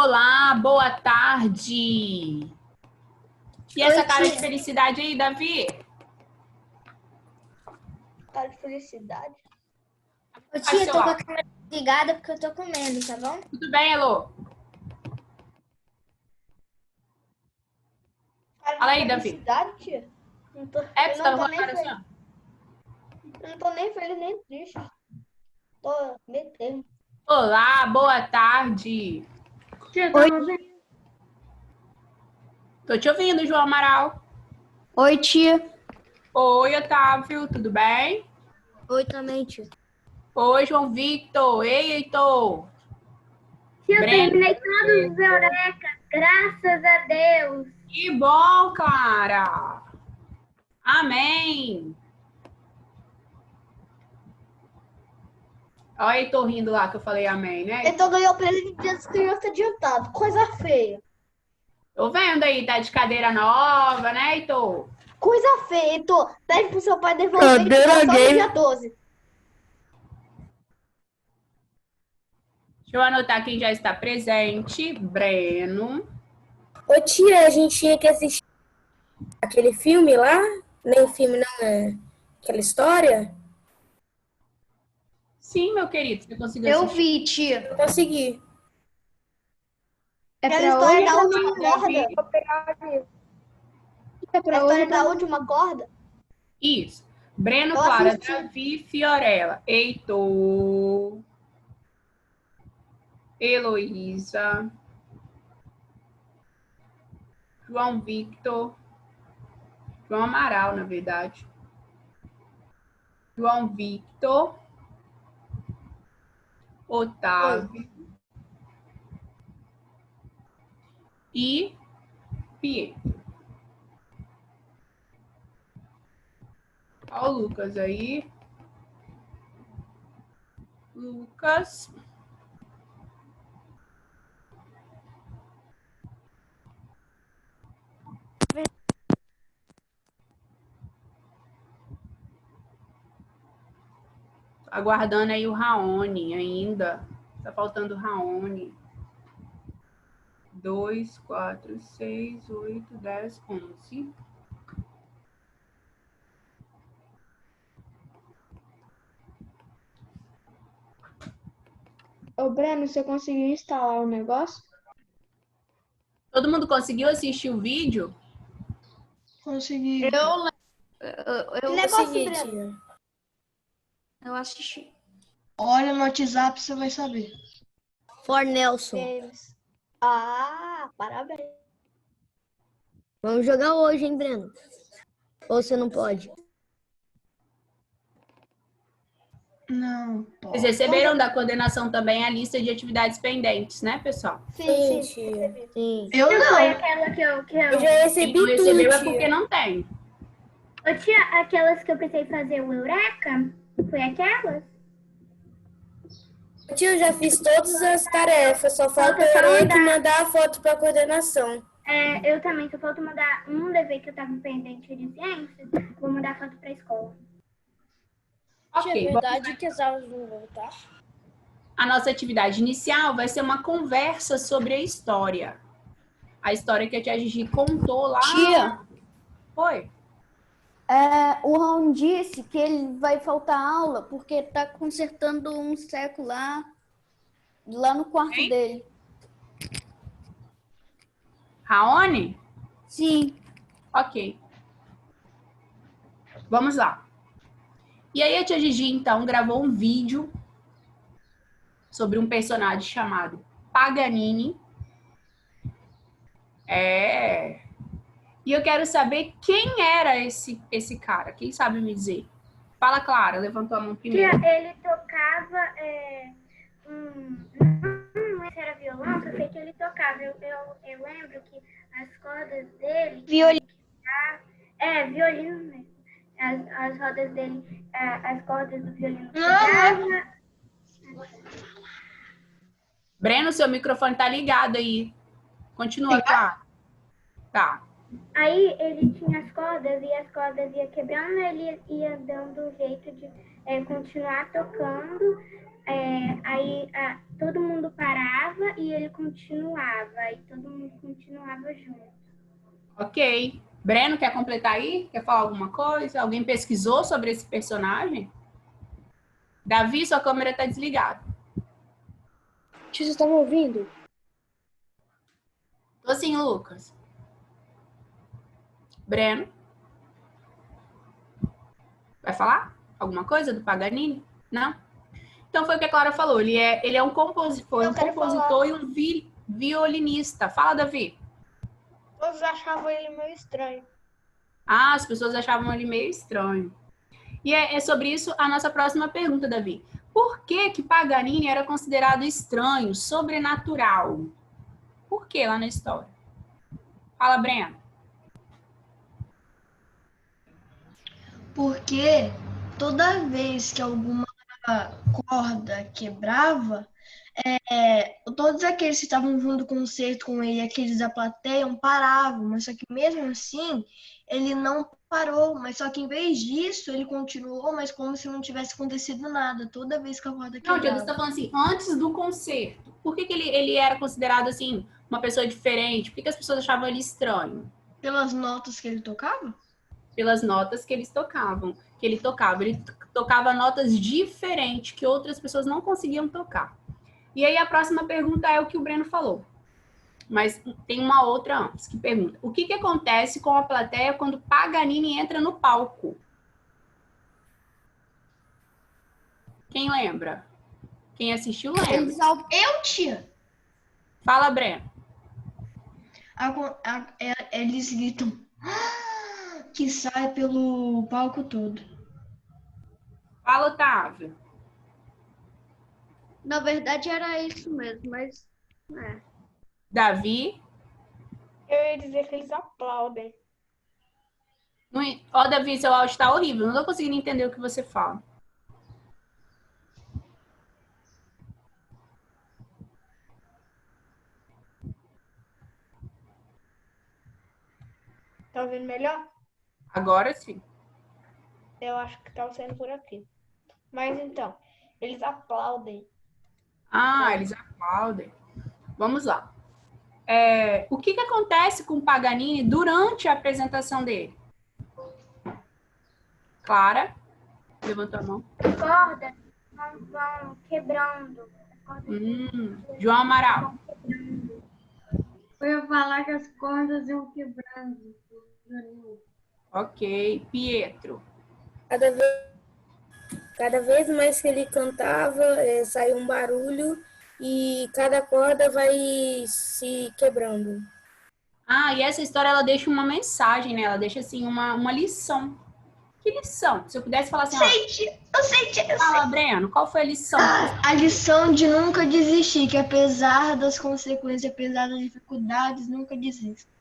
Olá, boa tarde. E essa cara de felicidade aí, Davi? Cara de felicidade. Ô tia, eu tô com a câmera ligada porque eu tô comendo, tá bom? Tudo bem, Elô? Fala aí, Davi. Felicidade, tia? Não tô, É, você eu tava não tô com a nem cara assim, feliz. ó. Eu não tô nem feliz nem triste. Tô meio termo. Olá, boa tarde. Tia, tá me ouvindo? Tô te ouvindo, João Amaral. Oi, tia. Oi, Otávio, tudo bem? Oi também, tia. Oi, João Victor. Ei, Heitor. Tia, eu Breno. terminei todos os eurecas, graças a Deus. Que bom, cara. Amém. Olha, Heitor rindo lá que eu falei amém, né? Então ganhou o presente de Dia das Crianças adiantado. Coisa feia. Tô vendo aí, tá de cadeira nova, né, Heitor? Coisa feia. Então, pede pro seu pai devolver e te dar só no dia 12. Deixa eu anotar quem já está presente. Breno. Ô tia, a gente tinha que assistir aquele filme lá? Nem o filme, não é aquela história? Sim, meu querido, você conseguiu Eu assistir? vi, tia. Eu consegui. É Aquela pra história hoje? da última Davi. corda. É A pra hoje? história da última corda. Isso. Breno, Eu Clara, assisti. Davi, Fiorella, Heitor, Heloísa, João Victor, João Amaral, na verdade. João Victor, Otávio e Pietro. Olha o Lucas aí. Lucas. Aguardando aí o Raoni ainda. Tá faltando o Raoni. 2, 4, 6, 8, 10, 11. Ô, Breno, você conseguiu instalar o negócio? Todo mundo conseguiu assistir o vídeo? Consegui. Eu Negócio, consegui, Breno. tia. Eu assisti. Olha no WhatsApp, você vai saber. For Nelson. Games. Ah, parabéns. Vamos jogar hoje, hein, Breno? Ou você não pode? Não, Vocês pode. receberam da coordenação também a lista de atividades pendentes, né, pessoal? Sim. tia. Sim. Eu Não não. foi aquela que eu... Eu já recebi Quem não recebeu tudo, é porque tia. não tem. Ô, tia, aquelas que eu precisei fazer o Eureka, foi aquelas? Tia, eu já fiz todas as tarefas, só falta Falta só eu que mandar a foto para coordenação. É, eu também, só falta mandar um dever que eu tava pendente de ciências, vou mandar foto pra escola. Tia, Ok, é vamos verdade que as aulas vão voltar? A nossa atividade inicial vai ser uma conversa sobre a história. A história que a tia Gigi contou lá. Tia, Foi. o Raul disse que ele vai faltar aula porque tá consertando um seco lá no quarto Hein? dele. Raoni? Sim. Ok. Vamos lá. E aí a tia Gigi, então, gravou um vídeo sobre um personagem chamado Paganini. E eu quero saber quem era esse cara. Quem sabe me dizer? Fala, Clara. Levantou a mão primeiro. Tia, ele tocava, não sei se era violão, só sei que ele tocava. Eu lembro que as cordas dele... Violino. Violino mesmo. As rodas dele, as cordas do violino quebravam. Breno, seu microfone tá ligado aí. Continua, Clara. Tá. Aí ele tinha as cordas e as cordas ia quebrando, ele ia dando um jeito de continuar tocando todo mundo parava e ele continuava. E todo mundo continuava junto. Ok. Breno, quer completar aí? Quer falar alguma coisa? Alguém pesquisou sobre esse personagem? Davi, sua câmera está desligada. Vocês estão me ouvindo? Tô sim, Lucas. Breno? Vai falar alguma coisa do Paganini? Não? Então foi o que a Clara falou. Ele é um compositor, e um violinista. Fala, Davi. Todos achavam ele meio estranho. Ah, as pessoas achavam ele meio estranho. E é sobre isso a nossa próxima pergunta, Davi. Por que Paganini era considerado estranho, sobrenatural? Por que lá na história? Fala, Breno. Porque toda vez que alguma corda quebrava, todos aqueles que estavam junto com o concerto com ele, aqueles da plateia, paravam, mas só que mesmo assim, ele não parou, mas só que em vez disso, ele continuou, mas como se não tivesse acontecido nada, toda vez que a corda Não, quebrava. Diego, você está falando assim, antes do concerto. Por que ele era considerado, assim, uma pessoa diferente? Por que as pessoas achavam ele estranho? Pelas notas que ele tocava? Pelas notas que ele tocava. Ele tocava notas diferentes que outras pessoas não conseguiam tocar. E aí a próxima pergunta é o que o Breno falou. Mas tem uma outra antes que pergunta: o que acontece com a plateia quando Paganini entra no palco? Quem lembra? Quem assistiu lembra. Eu, tia! Fala, Breno. Eles gritam que sai pelo palco todo. Fala, Otávio. Na verdade era isso mesmo, mas... Davi. Eu ia dizer que eles aplaudem. Ó, Davi, seu áudio está horrível. Não tô conseguindo entender o que você fala. Tá ouvindo melhor? Agora sim. Eu acho que tá saindo por aqui. Mas então, eles aplaudem. Ah, eles aplaudem. Vamos lá. O que acontece com o Paganini durante a apresentação dele? Clara, levantou a mão. As cordas vão quebrando. João Amaral. Eu ia falar que as cordas iam quebrando. Ok. Pietro. Cada vez mais que ele cantava, saiu um barulho e cada corda vai se quebrando. Ah, e essa história, ela deixa uma mensagem, né? Ela deixa, assim, uma lição. Que lição? Se eu pudesse falar assim... Eu sei. Fala, Breno, qual foi a lição? A lição de nunca desistir, que apesar das consequências, apesar das dificuldades, nunca desista.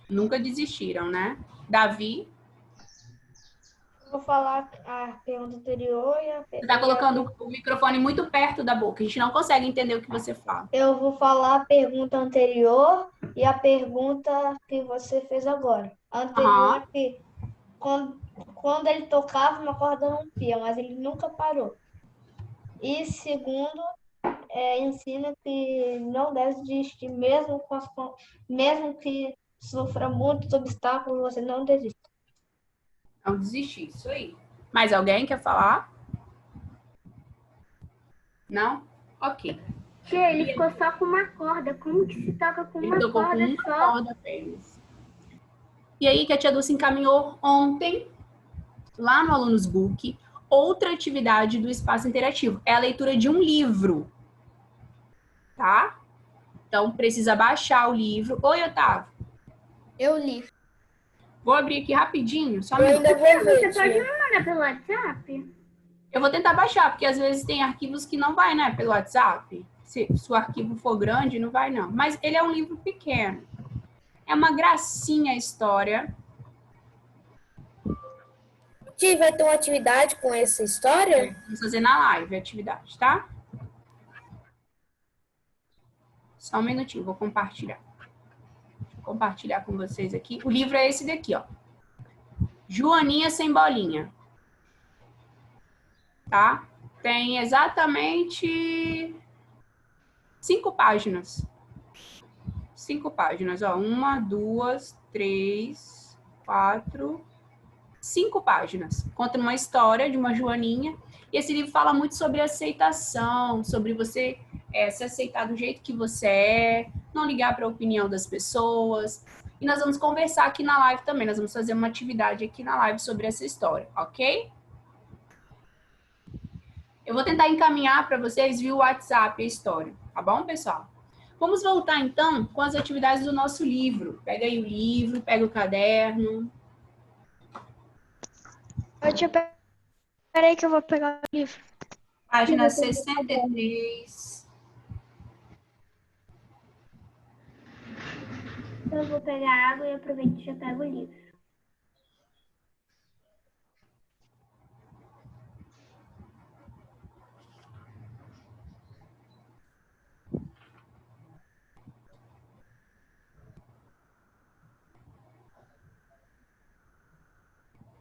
Nunca desistiram, né? Davi? Vou falar a pergunta anterior e a Você tá colocando o microfone muito perto da boca. A gente não consegue entender o que você fala. Eu vou falar a pergunta anterior e a pergunta que você fez agora. A anterior é que quando ele tocava, uma corda rompia, mas ele nunca parou. E segundo, ensina que não deve desistir, mesmo que sofra muitos obstáculos, você não desista. Não desistir, isso aí. Mais alguém quer falar? Não? Ok. Tia, ele ficou só com uma corda. Como que se toca com uma Ele tocou corda com uma só? corda apenas. E aí que a tia Dulce encaminhou ontem, lá no Alunos Book, outra atividade do espaço interativo. É a leitura de um livro. Tá? Então, precisa baixar o livro. Oi, Otávio. Eu li. Vou abrir aqui rapidinho, só um Eu minuto. ainda vou ver, Você pode tia. me mandar pelo WhatsApp? Eu vou tentar baixar, porque às vezes tem arquivos que não vai, né, pelo WhatsApp. Se o arquivo for grande, não vai, não. Mas ele é um livro pequeno. É uma gracinha a história. Tia, vai ter uma atividade com essa história? Vamos fazer na live a atividade, tá? Só um minutinho, vou compartilhar. Vou compartilhar com vocês aqui. O livro é esse daqui, ó. Joaninha Sem Bolinha. Tá? Tem exatamente 5 páginas. 5 páginas, ó. 1, 2, 3, 4, 5 páginas. Conta uma história de uma joaninha. E esse livro fala muito sobre aceitação, sobre você se aceitar do jeito que você é, não ligar para a opinião das pessoas. E nós vamos conversar aqui na live também. Nós vamos fazer uma atividade aqui na live sobre essa história, ok? Eu vou tentar encaminhar para vocês via WhatsApp a história, tá bom, pessoal? Vamos voltar, então, com as atividades do nosso livro. Pega aí o livro, pega o caderno. Peraí que eu vou pegar o livro. Página 63. Eu vou pegar água e aproveito e já pego o livro.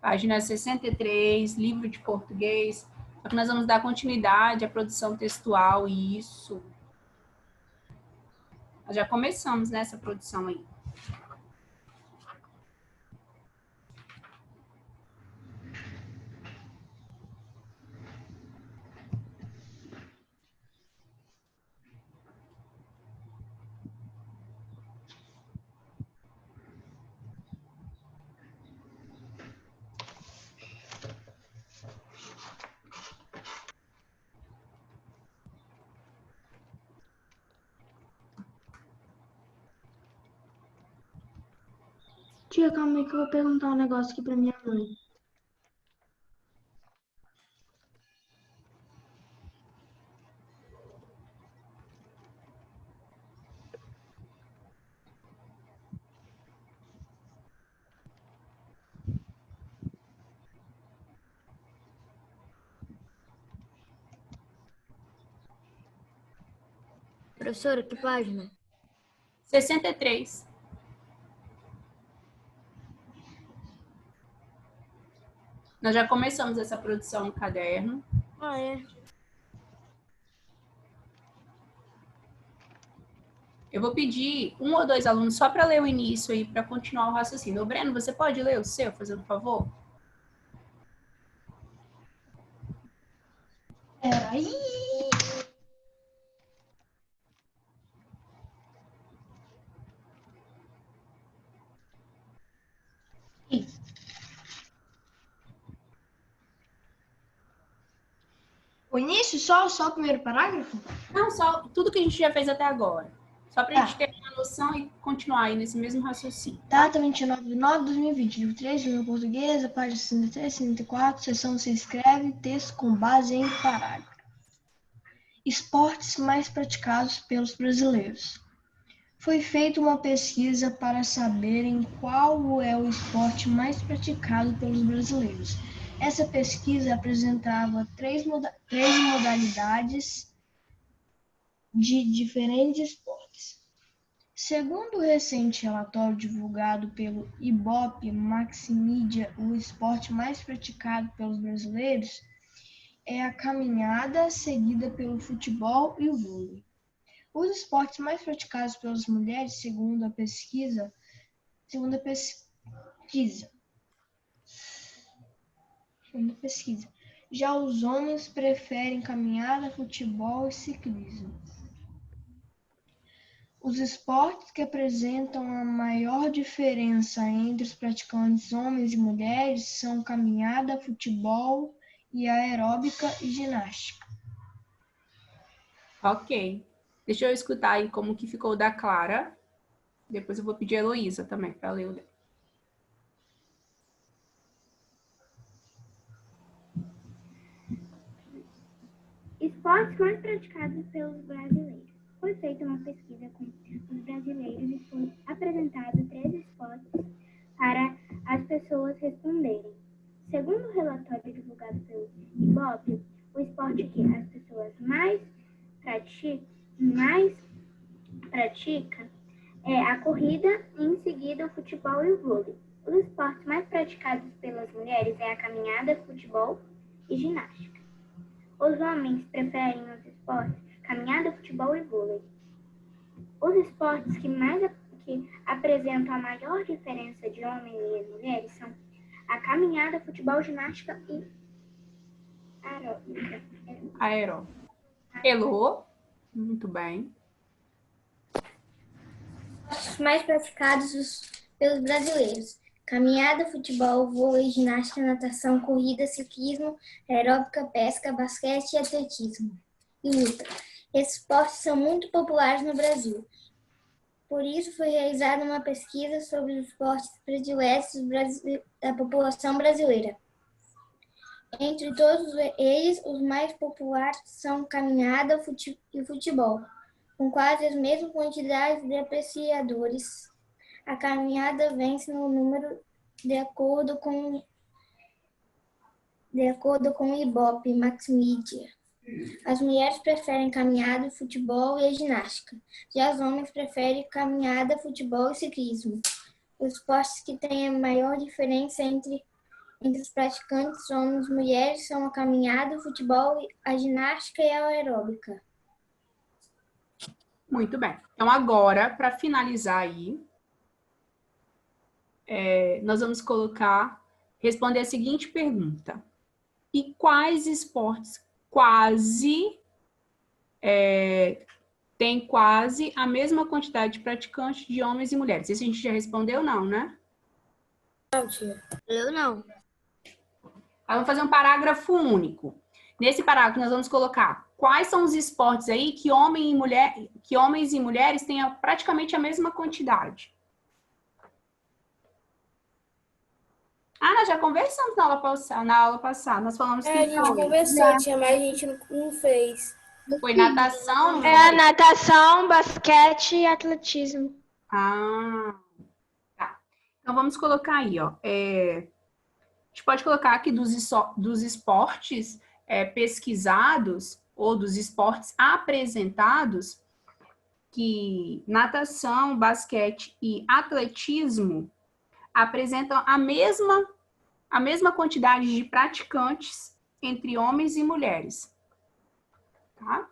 Página 63, livro de português. Só que nós vamos dar continuidade à produção textual e isso. Nós já começamos nessa produção aí. Tia, calma aí que eu vou perguntar um negócio aqui pra minha mãe. Professora, que página? 63. Nós já começamos essa produção no caderno. Ah, é. Eu vou pedir 1 ou 2 alunos só para ler o início aí, para continuar o raciocínio. Ô, Breno, você pode ler o seu, fazendo favor? Peraí. O início só o primeiro parágrafo? Não, só tudo que a gente já fez até agora. Só para a gente ter uma noção e continuar aí nesse mesmo raciocínio. Data 29/9/2020, livro 3, língua portuguesa, página 63, 64, seção se escreve, texto com base em parágrafo. Esportes mais praticados pelos brasileiros. Foi feita uma pesquisa para saberem qual é o esporte mais praticado pelos brasileiros. Essa pesquisa apresentava três modalidades de diferentes esportes. Segundo o recente relatório divulgado pelo Ibope Maximídia, o esporte mais praticado pelos brasileiros é a caminhada, seguida pelo futebol e o vôlei. Os esportes mais praticados pelas mulheres, segundo a pesquisa, já os homens preferem caminhada, futebol e ciclismo. Os esportes que apresentam a maior diferença entre os praticantes homens e mulheres são caminhada, futebol e aeróbica e ginástica. Ok. Deixa eu escutar aí como que ficou o da Clara. Depois eu vou pedir a Heloísa também para ler o dela. Esportes mais praticados pelos brasileiros. Foi feita uma pesquisa com os brasileiros e foi apresentado 3 esportes para as pessoas responderem. Segundo o relatório divulgado pelo Ibope, o esporte que as pessoas mais praticam é a corrida e em seguida o futebol e o vôlei. Os esportes mais praticados pelas mulheres é a caminhada, futebol e ginástica. Os homens preferem os esportes caminhada, futebol e vôlei. Os esportes que apresentam a maior diferença de homens e mulheres são a caminhada, futebol, ginástica e aeróbica. Aeróbica. Elô, muito bem. Os mais praticados pelos brasileiros: caminhada, futebol, vôlei, ginástica, natação, corrida, ciclismo, aeróbica, pesca, basquete e atletismo. E luta. Esses esportes são muito populares no Brasil. Por isso, foi realizada uma pesquisa sobre os esportes prediletos da população brasileira. Entre todos eles, os mais populares são caminhada e futebol, com quase as mesmas quantidades de apreciadores. A caminhada vence no número de acordo com o Ibope Max Media. As mulheres preferem caminhada, futebol e a ginástica. Já os homens preferem caminhada, futebol e ciclismo. Os esportes que têm a maior diferença entre os praticantes homens e mulheres são a caminhada, o futebol, a ginástica e a aeróbica. Muito bem. Então, agora, para finalizar aí, nós vamos responder a seguinte pergunta. E quais esportes têm quase a mesma quantidade de praticantes de homens e mulheres? Esse a gente já respondeu, não, né? Não, tia. Eu não. Aí vamos fazer um parágrafo único. Nesse parágrafo, nós vamos colocar quais são os esportes aí que homens e mulheres têm praticamente a mesma quantidade. Nós já conversamos na aula passada. Nós falamos que A gente conversou, tia, mas a gente não fez. foi natação. Não É foi? natação, basquete e atletismo. Tá. Então, vamos colocar aí, ó. A gente pode colocar aqui dos esportes pesquisados ou dos esportes apresentados que natação, basquete e atletismo apresentam a mesma quantidade de praticantes entre homens e mulheres. Tá?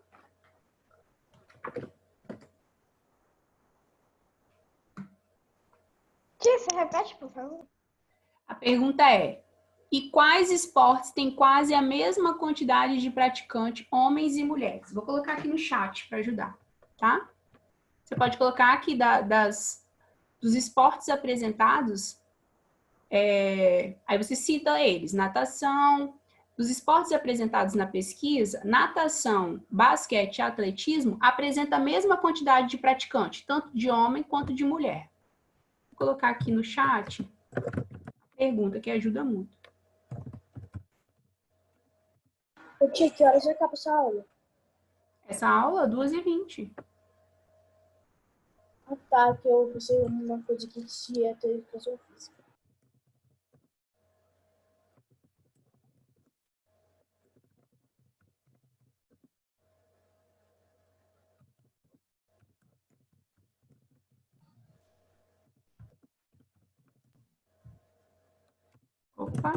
Tia, você repete, por favor? A pergunta é: e quais esportes têm quase a mesma quantidade de praticantes, homens e mulheres? Vou colocar aqui no chat para ajudar, tá? Você pode colocar aqui dos esportes apresentados, aí você cita eles: natação. Dos esportes apresentados na pesquisa, natação, basquete e atletismo apresentam a mesma quantidade de praticantes, tanto de homem quanto de mulher. Vou colocar aqui no chat a pergunta, que ajuda muito. Tia, que horas acaba essa aula? Essa aula, 2h20. Ah, tá, que eu pensei uma coisa que tinha ter educação física. Opa.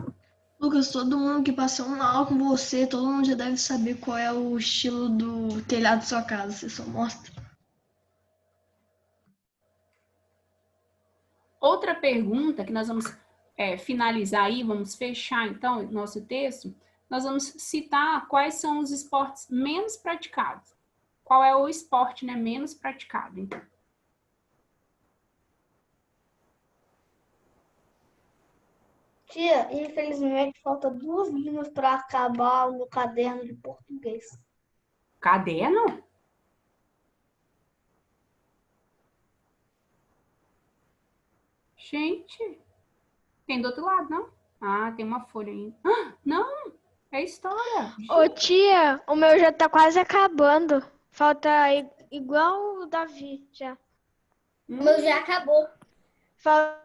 Lucas, todo mundo que passou uma aula com você, todo mundo já deve saber qual é o estilo do telhado da sua casa. Você só mostra. Outra pergunta que nós vamos finalizar aí, vamos fechar então nosso texto, nós vamos citar quais são os esportes menos praticados. Qual é o esporte, né, menos praticado, então? Tia, infelizmente falta 2 linhas para acabar o meu caderno de português. Caderno? Gente, tem do outro lado, não? Ah, tem uma folha ainda. Não, é história. Ô tia, o meu já tá quase acabando. Falta igual o Davi já. O meu já acabou. Falta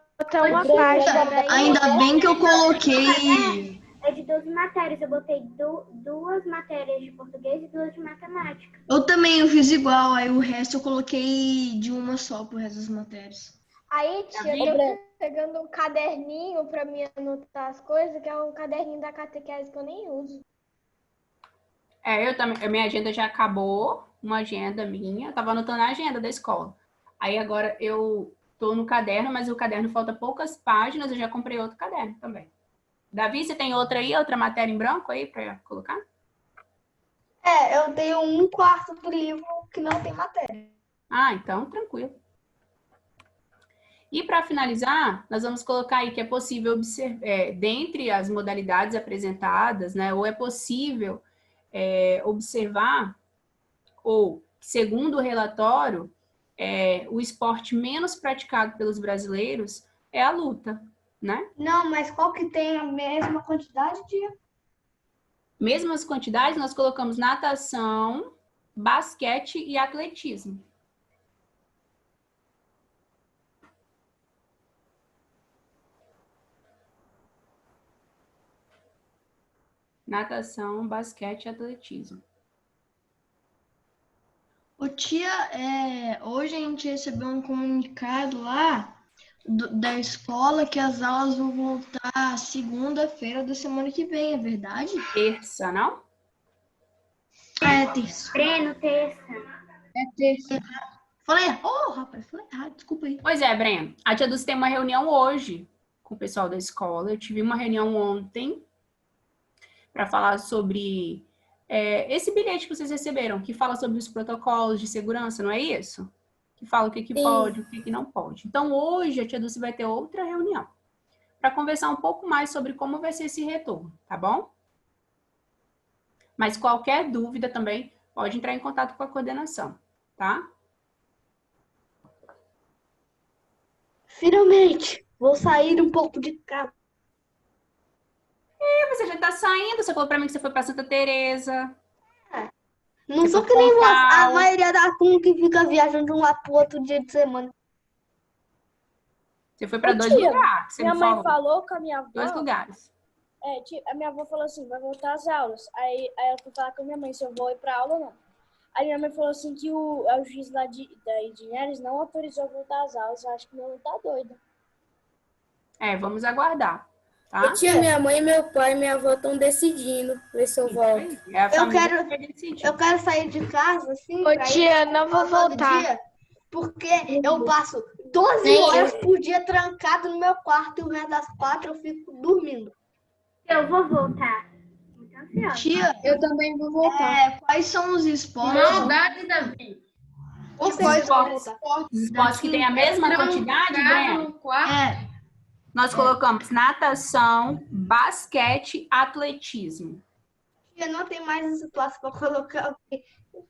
uma página. Ainda bem que eu coloquei. É de 12 matérias. Eu botei 2 matérias de português e 2 de matemática. Eu também fiz igual, aí o resto eu coloquei de uma só pro resto das matérias. Aí, tia, eu tô pegando um caderninho pra me anotar as coisas, que é um caderninho da catequese que eu nem uso. Eu também, a minha agenda já acabou, uma agenda minha, eu tava anotando a agenda da escola. Aí agora eu tô no caderno, mas o caderno falta poucas páginas, eu já comprei outro caderno também. Davi, você tem outra aí, outra matéria em branco aí para colocar? Eu tenho um quarto do livro que não tem matéria. Ah, então tranquilo. E para finalizar, nós vamos colocar aí que é possível observar, dentre as modalidades apresentadas, né, ou é possível observar, ou, segundo o relatório, o esporte menos praticado pelos brasileiros é a luta, né? Não, mas qual que tem a mesma quantidade de... Mesmas quantidades, nós colocamos natação, basquete e atletismo. Natação, basquete e atletismo. Ô tia, hoje a gente recebeu um comunicado lá da escola que as aulas vão voltar segunda-feira da semana que vem, é verdade? Terça, não? É terça. Breno, terça. É terça. Falei, rapaz, falei errado, desculpa aí. Pois é, Breno. A tia Dulce tem uma reunião hoje com o pessoal da escola. Eu tive uma reunião ontem para falar sobre esse bilhete que vocês receberam, que fala sobre os protocolos de segurança, não é isso? Que fala o que Sim. pode, o que não pode. Então, hoje, a tia Dulce vai ter outra reunião para conversar um pouco mais sobre como vai ser esse retorno, tá bom? Mas qualquer dúvida também pode entrar em contato com a coordenação, tá? Finalmente, vou sair um pouco de casa. Você já tá saindo, você falou para mim que você foi para Santa Teresa. Não Você sou foi que nem comprar você, a algo. maioria da turma que fica viajando de um lado pro outro dia de semana. Você foi para Ô, dois tia, lugares, você Minha me mãe falou. falou com a minha Dois avó. lugares. A minha avó falou assim, vai voltar às aulas. Aí ela foi falar com a minha mãe se eu vou ir pra aula ou não. Aí minha mãe falou assim que o juiz lá de Neres não autorizou eu voltar às aulas. Eu acho que minha mãe tá doida. Vamos aguardar, Ô, tá? tia, minha mãe, meu pai e minha avó estão decidindo ver se eu Isso volto. aí. É a Eu família quero- que vai decidir. Eu quero sair de casa, assim, Ô, pra ir tia, não vou todo voltar. dia, porque eu passo 12 horas por dia trancado no meu quarto e o resto das 4 eu fico dormindo. Eu vou voltar. Muito ansiosa. Tia, Eu também vou voltar. quais são os esportes? Maldade, Davi. Com Quais certeza eu vou esportes? voltar. Os esportes que têm a mesma quantidade, Breno? No quarto. Nós colocamos natação, basquete, atletismo. Eu não tem mais espaço para colocar.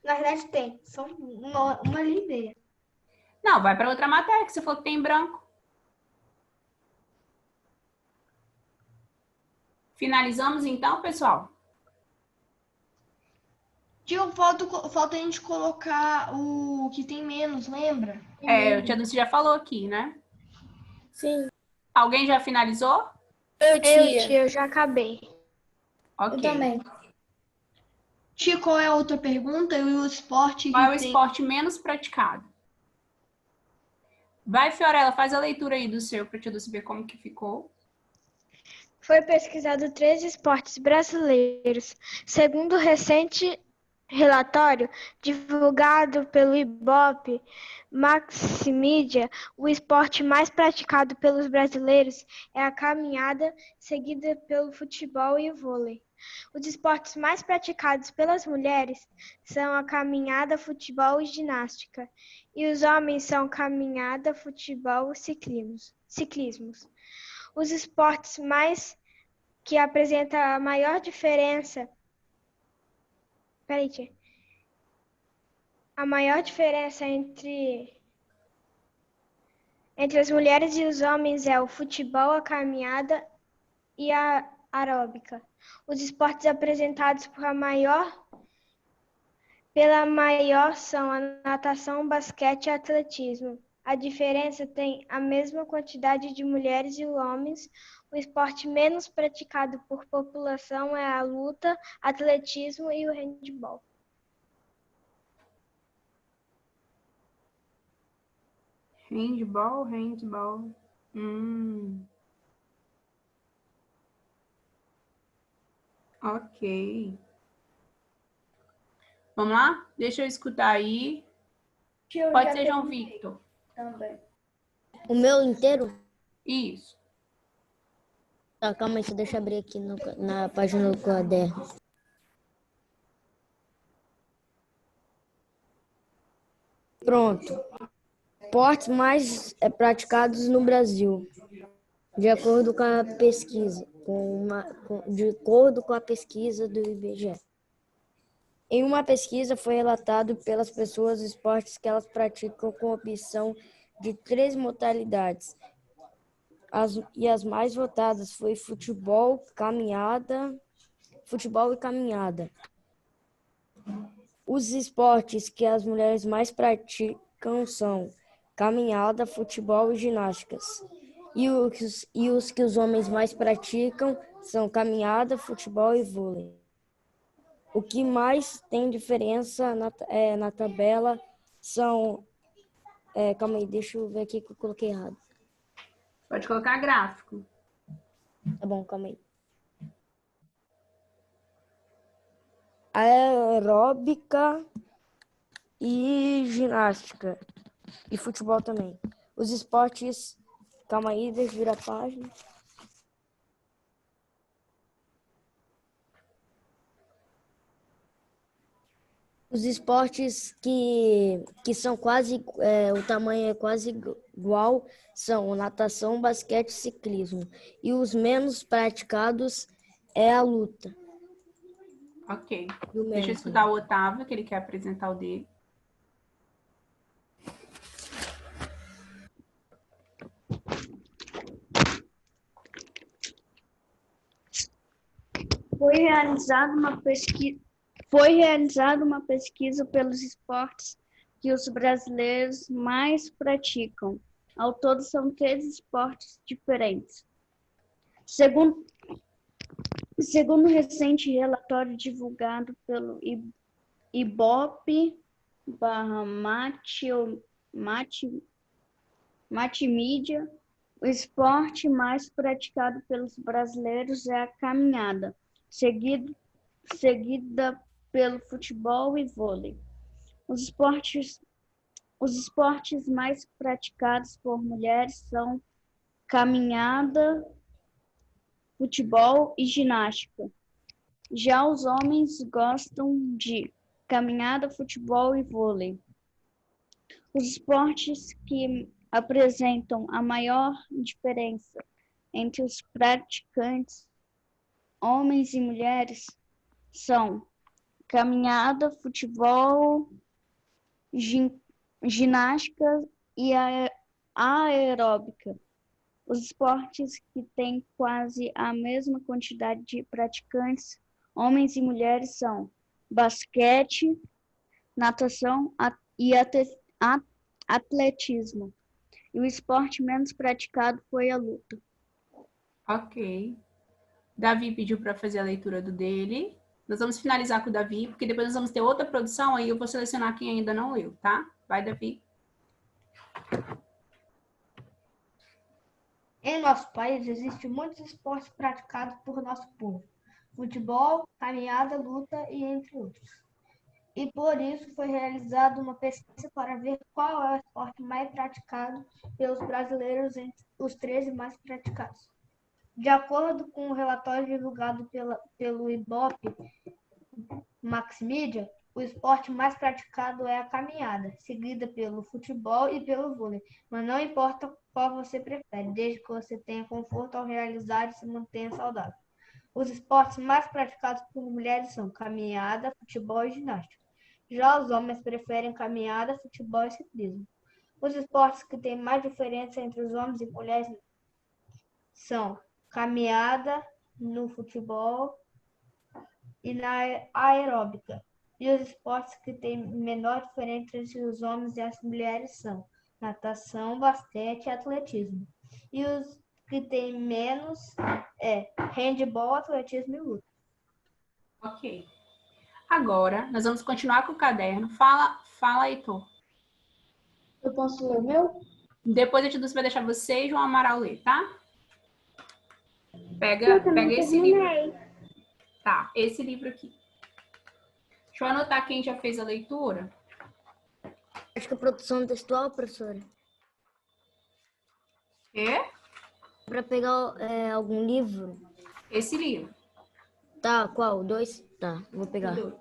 Na verdade tem, só uma linha e meia. Não, vai para outra matéria, que você falou que tem em branco. Finalizamos então, pessoal? Tia, falta a gente colocar o que tem menos, lembra? O tia Dulce já falou aqui, né? Sim. Alguém já finalizou? Eu já acabei. Ok. Eu também. Tia, qual é a outra pergunta? E o esporte Qual é o que tem... esporte menos praticado? Vai, Fiorella, faz a leitura aí do seu, para a tia Dulce ver como que ficou. Foi pesquisado 3 esportes brasileiros. Segundo o recente relatório divulgado pelo Ibope Maximídia, o esporte mais praticado pelos brasileiros é a caminhada, seguida pelo futebol e o vôlei. Os esportes mais praticados pelas mulheres são a caminhada, futebol e ginástica, e os homens são caminhada, futebol e ciclismo. Os esportes mais que apresentam a maior diferença. A maior diferença entre as mulheres e os homens é o futebol, a caminhada e a aeróbica. Os esportes apresentados pela maior são a natação, basquete e atletismo. A diferença tem a mesma quantidade de mulheres e homens. O esporte menos praticado por população é a luta, atletismo e o handebol. Handball. Ok. Vamos lá? Deixa eu escutar aí. Eu Pode já ser João terminei Victor. também. O meu inteiro? Isso. Tá, calma aí, deixa eu abrir aqui na página do caderno. Pronto. Esportes mais praticados no Brasil, de acordo com a pesquisa, de acordo com a pesquisa do IBGE. Em uma pesquisa foi relatado pelas pessoas esportes que elas praticam com opção de 3 modalidades. As mais votadas foi futebol e caminhada. Os esportes que as mulheres mais praticam são caminhada, futebol e ginásticas. E os que os homens mais praticam são caminhada, futebol e vôlei. O que mais tem diferença na tabela são... calma aí, deixa eu ver aqui que eu coloquei errado. Pode colocar gráfico. Tá bom, calma aí. Aeróbica e ginástica. E futebol também. Os esportes... Calma aí, deixa eu virar a página. Os esportes que são quase... o tamanho é quase igual são natação, basquete e ciclismo. E os menos praticados é a luta. Ok. E o Deixa eu menos, escutar o Otávio, que ele quer apresentar o dele. Foi realizada uma pesquisa pelos esportes que os brasileiros mais praticam. Ao todo, são 3 esportes diferentes. Segundo um recente relatório divulgado pelo Ibope/Matimídia, o esporte mais praticado pelos brasileiros é a caminhada, seguida pelo futebol e vôlei. Os esportes mais praticados por mulheres são caminhada, futebol e ginástica. Já os homens gostam de caminhada, futebol e vôlei. Os esportes que apresentam a maior diferença entre os praticantes, homens e mulheres, são caminhada, futebol, ginástica e aeróbica. Os esportes que têm quase a mesma quantidade de praticantes, homens e mulheres, são basquete, natação e atletismo. E o esporte menos praticado foi a luta. Ok. Davi pediu para fazer a leitura do dele. Nós vamos finalizar com o Davi, porque depois nós vamos ter outra produção, aí eu vou selecionar quem ainda não leu, tá? Vai, Davi. Em nosso país, existem muitos esportes praticados por nosso povo. Futebol, caminhada, luta e entre outros. E por isso foi realizada uma pesquisa para ver qual é o esporte mais praticado pelos brasileiros entre os 13 mais praticados. De acordo com o relatório divulgado pelo Ibope Maximídia, o esporte mais praticado é a caminhada, seguida pelo futebol e pelo vôlei, mas não importa qual você prefere, desde que você tenha conforto ao realizar e se mantenha saudável. Os esportes mais praticados por mulheres são caminhada, futebol e ginástica. Já os homens preferem caminhada, futebol e ciclismo. Os esportes que têm mais diferença entre os homens e mulheres são caminhada no futebol e na aeróbica. E os esportes que têm menor diferença entre os homens e as mulheres são natação, basquete e atletismo. E os que têm menos é handebol, atletismo e luta. Ok. Agora, nós vamos continuar com o caderno. Fala, Heitor. Eu posso ler o meu? Depois a Tidus vai deixar você e João Amaral ler, tá? Pega esse livro. Tá, esse livro aqui. Deixa eu anotar quem já fez a leitura. Acho que a produção textual, professora. É? Para pegar algum livro. Esse livro. Tá, qual? 2? Tá, vou pegar. 2.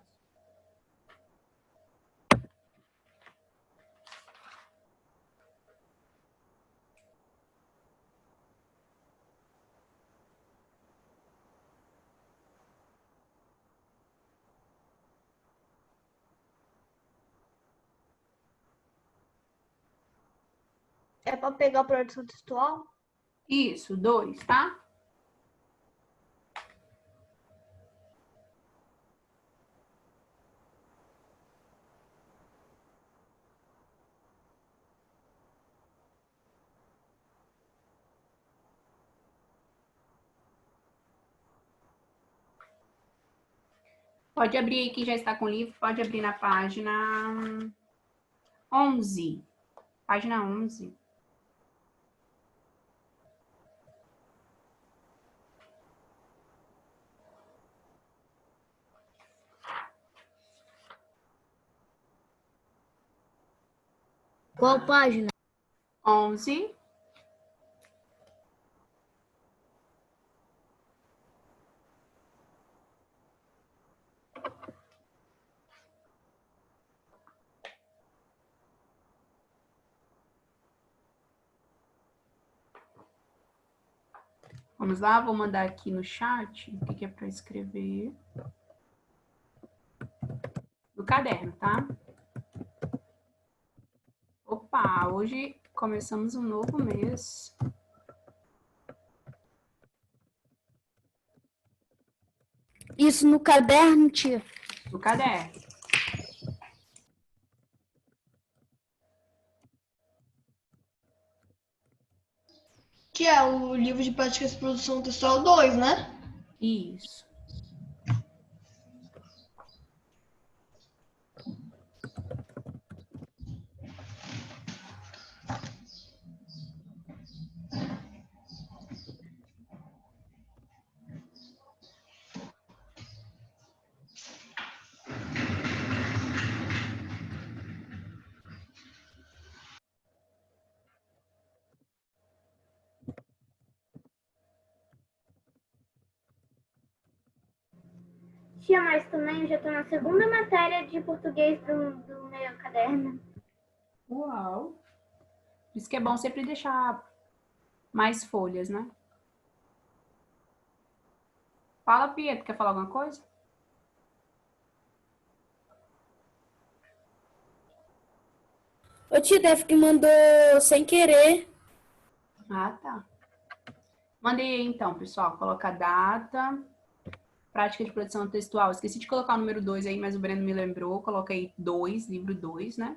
É para pegar a produção textual? Isso, 2, tá? Pode abrir aí, quem já está com o livro, pode abrir na página 11. Página 11. Qual página? 11. Vamos lá, vou mandar aqui no chat o que é para escrever. No caderno, tá? Opa, hoje começamos um novo mês. Isso no caderno, tia? No caderno. Que é o livro de práticas de produção textual 2, né? Isso. Tia, mas também eu já estou na segunda matéria de português do meu caderno. Uau. Por isso que é bom sempre deixar mais folhas, né? Fala, Pietro, quer falar alguma coisa? O tio deve que mandou sem querer. Ah, tá. Mandei aí, então, pessoal. Coloca a data. Prática de produção textual. Esqueci de colocar o número 2 aí, mas o Breno me lembrou. Coloca aí 2, livro 2, né?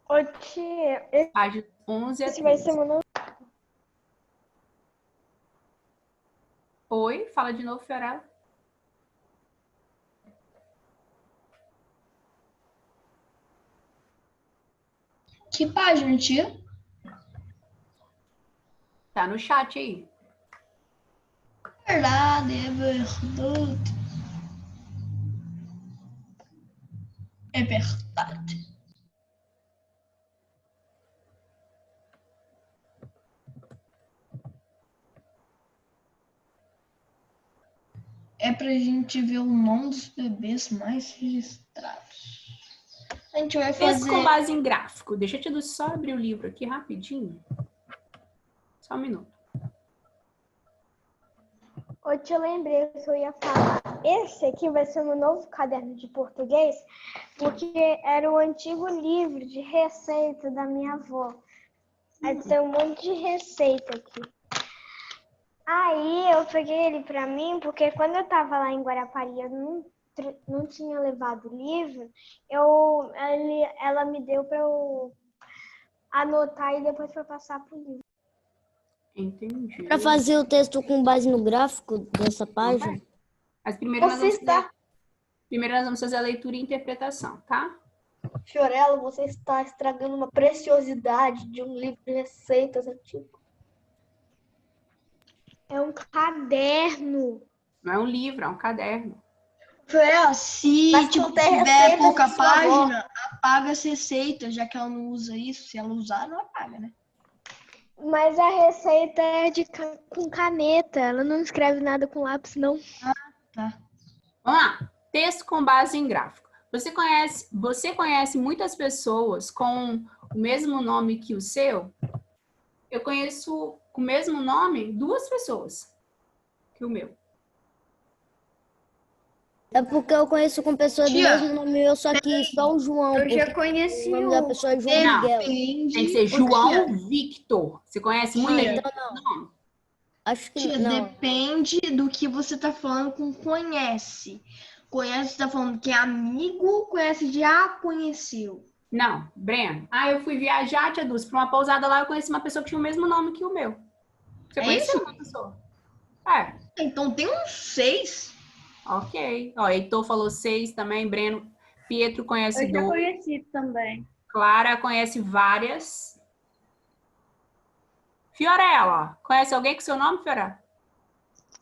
Ô, tia, Página 11 a esse vai 13. ser meu novo. Oi, fala de novo, Fiorella. Que página, tia? Tá no chat aí. Verdade, é verdade. É verdade. É pra gente ver o nome dos bebês mais registrados. A gente vai Texto com fazer... base em gráfico. Deixa eu só abrir o livro aqui rapidinho. Só um minuto. Ô, tia, eu lembrei que eu ia falar. Esse aqui vai ser o meu novo caderno de português, porque era o antigo livro de receita da minha avó. Aí tem um monte de receita aqui. Aí eu peguei ele pra mim, porque quando eu tava lá em Guarapari, eu não tinha levado o livro, ela me deu pra eu anotar e depois pra passar pro livro. Entendi. Para fazer o texto com base no gráfico dessa página. Mas primeiro Você está... primeiro nós vamos fazer a leitura e interpretação, tá? Fiorella, você está estragando uma preciosidade de um livro de receitas antigo. É um caderno. Não é um livro, é um caderno. Se Mas tipo, não tem tiver receita pouca de sua avó. página, apaga as receitas, já que ela não usa isso. Se ela usar, não apaga, né? Mas a receita é com caneta. Ela não escreve nada com lápis, não. Tá. Vamos lá. Texto com base em gráfico. Você conhece muitas pessoas com o mesmo nome que o seu? Eu conheço com o mesmo nome 2 pessoas que o meu. É porque eu conheço com pessoa do Tia, mesmo nome meu, só que só o João. Eu já porque conheci o nome da pessoa é João Não. Miguel. Tem que ser Ô, João tia, Victor. Você conhece muita Tia. gente com esse nome? Acho que tia, não. depende do que você tá falando com conhece. Conhece, você tá falando que é amigo, conhece já conheceu. Não, Breno. Eu fui viajar, tia Dulce, para uma pousada lá, eu conheci uma pessoa que tinha o mesmo nome que o meu. Você É conheceu isso? uma pessoa? É. Então tem uns 6. Ok. Ó, Heitor falou 6 também, Breno. Pietro conhece Eu já 2. conheci também. Clara conhece várias. Fiorella, conhece alguém com seu nome, Fiorella?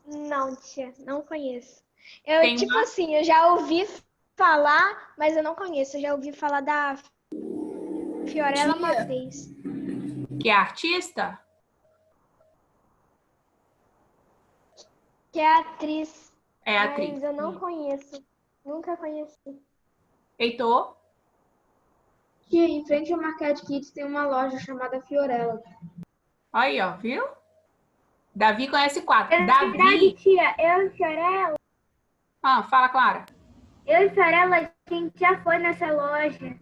Não, tia, não conheço. Eu, Tem tipo uma- assim, eu já ouvi falar, mas eu não conheço. Eu já ouvi falar da Fiorella Matheus. Que é artista? Que é atriz. É atriz. Mas eu não conheço. Nunca conheci. Heitor? Tia, em frente ao Market Kids tem uma loja chamada Fiorella. Aí, ó, viu? Davi conhece 4. É verdade, Davi. tia. Eu e Fiorella, Fala, Clara. a gente já foi nessa loja.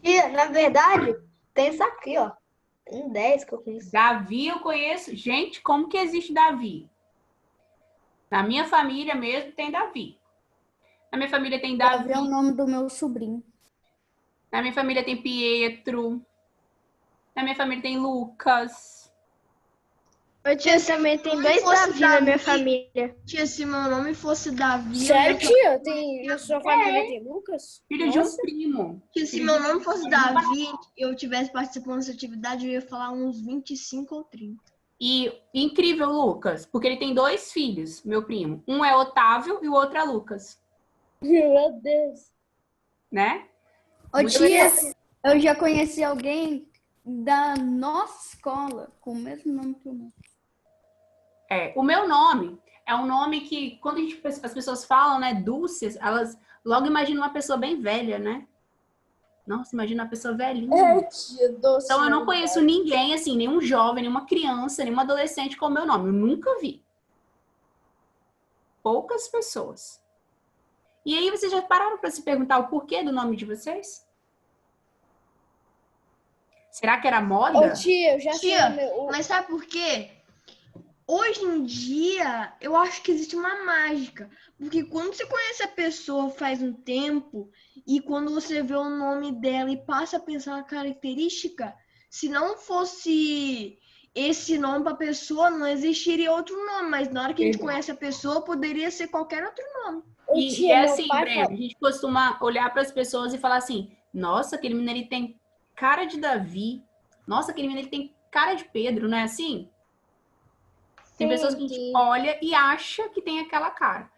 Tia, na verdade, tem isso aqui, ó. Tem 10 que eu conheço. Davi eu conheço. Gente, como que existe Davi? Na minha família mesmo tem Davi. Na minha família tem Davi. Davi é o nome do meu sobrinho. Na minha família tem Pietro. Na minha família tem Lucas. Eu tia também tem 2 Davi na minha família. Tia, se meu nome fosse Davi... Sério, eu tia? Na sua família tem Lucas? Filho de um primo. Tia, se meu nome fosse Davi e eu tivesse participando dessa atividade, eu ia falar uns 25 ou 30. E incrível, Lucas, porque ele tem 2 filhos, meu primo. Um é Otávio e o outro é Lucas. Meu Deus. Né? Ô, tia, eu já conheci alguém da nossa escola com o mesmo nome que o meu. O meu nome é um nome que, quando as pessoas falam, né, Dulce, elas logo imaginam uma pessoa bem velha, né? Nossa, imagina uma pessoa velhinha. Tia, doce. Então, eu não conheço ninguém, assim, nenhum jovem, nenhuma criança, nenhum adolescente com o meu nome. Eu nunca vi. Poucas pessoas. E aí, vocês já pararam para se perguntar o porquê do nome de vocês? Será que era moda? Ô, tia, eu já sei Tia, o meu. mas sabe por quê? Hoje em dia, eu acho que existe uma mágica. Porque quando você conhece a pessoa faz um tempo e quando você vê o nome dela e passa a pensar na característica, se não fosse esse nome para a pessoa, não existiria outro nome. Mas na hora que a gente conhece a pessoa, poderia ser qualquer outro nome. E é assim, Breno, a gente costuma olhar para as pessoas e falar assim, nossa, aquele menino ele tem cara de Davi. Nossa, aquele menino ele tem cara de Pedro, não é assim? Tem pessoas que a gente olha e acha que tem aquela cara.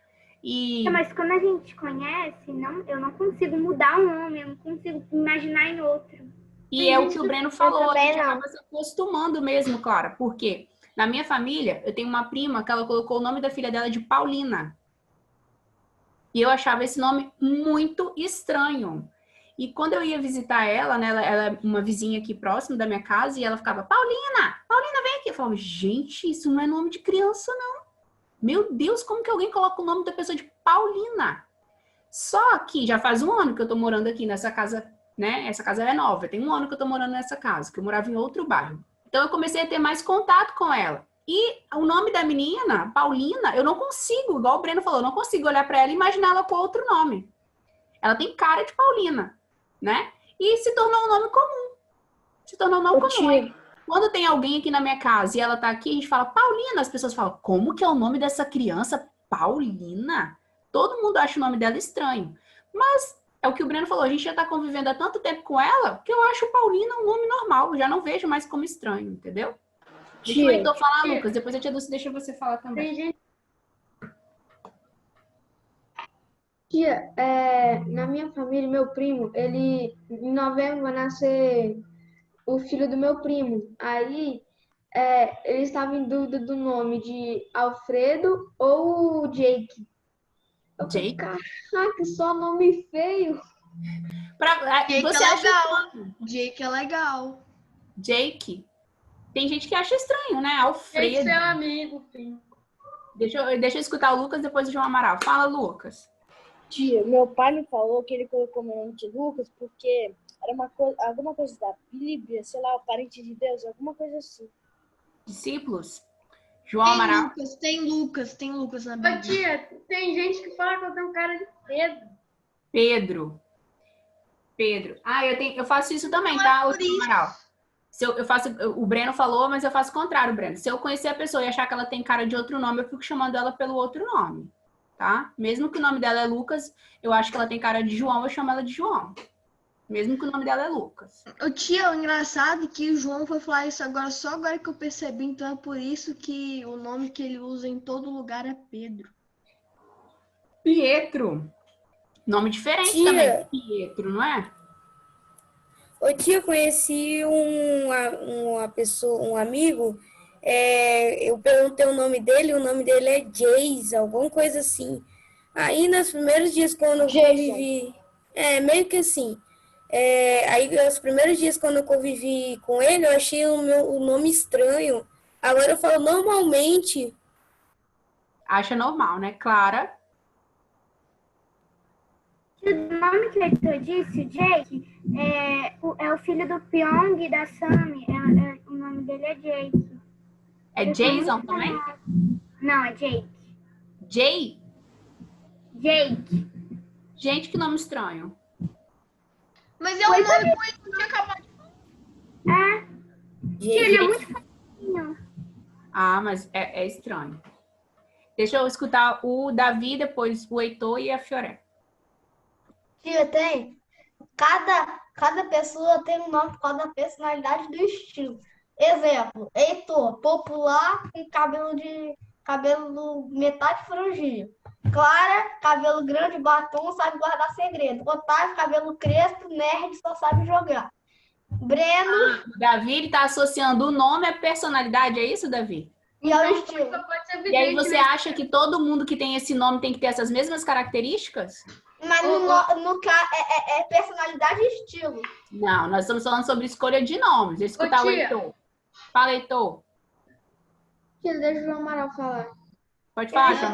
Mas quando a gente conhece, eu não consigo mudar um nome, eu não consigo imaginar em outro. E é o que o Breno falou, a gente acaba se acostumando mesmo, Clara. Porque na minha família, eu tenho uma prima que ela colocou o nome da filha dela de Paulina. E eu achava esse nome muito estranho. E quando eu ia visitar ela, né, ela é uma vizinha aqui próximo da minha casa, e ela ficava, Paulina, vem aqui. Eu falava, gente, isso não é nome de criança, não. Meu Deus, como que alguém coloca o nome da pessoa de Paulina? Só que já faz 1 ano que eu tô morando aqui nessa casa, né? Essa casa é nova, tem 1 ano que eu tô morando nessa casa, que eu morava em outro bairro. Então eu comecei a ter mais contato com ela. E o nome da menina, Paulina, eu não consigo, igual o Breno falou, eu não consigo olhar para ela e imaginar ela com outro nome. Ela tem cara de Paulina, né? E se tornou um nome comum. Se tornou um nome comum. Quando tem alguém aqui na minha casa e ela tá aqui, a gente fala Paulina, as pessoas falam, como que é o nome dessa criança? Paulina? Todo mundo acha o nome dela estranho. Mas é o que o Breno falou, a gente já tá convivendo há tanto tempo com ela que eu acho Paulina um nome normal. Eu já não vejo mais como estranho, entendeu? Deixa o Heitor falar, Lucas. Depois a tia Dulce deixa você falar também. Tia, na minha família, meu primo, ele em novembro vai nascer o filho do meu primo. Aí ele estava em dúvida do nome de Alfredo ou Jake. Eu falei, Jake? caraca, só nome feio. Jake Você é acha legal. estranho? Jake é legal. Jake? Tem gente que acha estranho, né? Jake, Alfredo. seu amigo, filho. Deixa eu escutar o Lucas, depois o João Amaral. Fala, Lucas. Tia, meu pai me falou que ele colocou meu nome de Lucas porque era alguma coisa da Bíblia, sei lá, o parente de Deus, alguma coisa assim. Discípulos? João Amaral. Tem Lucas na Ô, Bíblia. tia, tem gente que fala que eu tenho cara de Pedro. Pedro. Eu faço isso também, tá, João Amaral? O Breno falou, mas eu faço o contrário, Breno. Se eu conhecer a pessoa e achar que ela tem cara de outro nome, eu fico chamando ela pelo outro nome, tá? Mesmo que o nome dela é Lucas, eu acho que ela tem cara de João, eu chamo ela de João. Mesmo que o nome dela é Lucas. Tia, o engraçado é que o João foi falar isso agora, só agora que eu percebi, então é por isso que o nome que ele usa em todo lugar é Pedro. Pietro. Nome diferente Tia. também. Pietro, não é? Ô tia, conheci uma pessoa, um amigo, eu perguntei o nome dele é Jays, alguma coisa assim. Aí, nos primeiros dias, quando eu convivi... meio que assim. Aí, nos primeiros dias, quando eu convivi com ele, eu achei o nome estranho. Agora eu falo normalmente. Acha normal, né? Clara? O nome que o Heitor disse, o Jake, é o filho do Pyong e da Sammy. O nome dele é Jake. É Jason também? Não, é Jake. Jay? Jake. Gente, que nome estranho. Mas é um nome que eu tinha acabado de Ele é muito fofinho. Ah, mas é estranho. Deixa eu escutar o Davi, depois o Heitor e a Fiorella. Tia, tem. Cada pessoa tem um nome por causa da personalidade do estilo. Exemplo, Heitor, popular com cabelo metade franjinha. Clara, cabelo grande, batom, sabe guardar segredo. Otávio, cabelo crespo, nerd, só sabe jogar. Breno... Davi, ele tá associando o nome à personalidade, é isso, Davi? E ao estilo. E aí você acha que todo mundo que tem esse nome tem que ter essas mesmas características? Mas no caso, é personalidade e estilo. Não, nós estamos falando sobre escolha de nomes. Deixa eu escutar o Heitor. Fala, Heitor. Tia, deixa o João Amaral falar. Pode falar, João.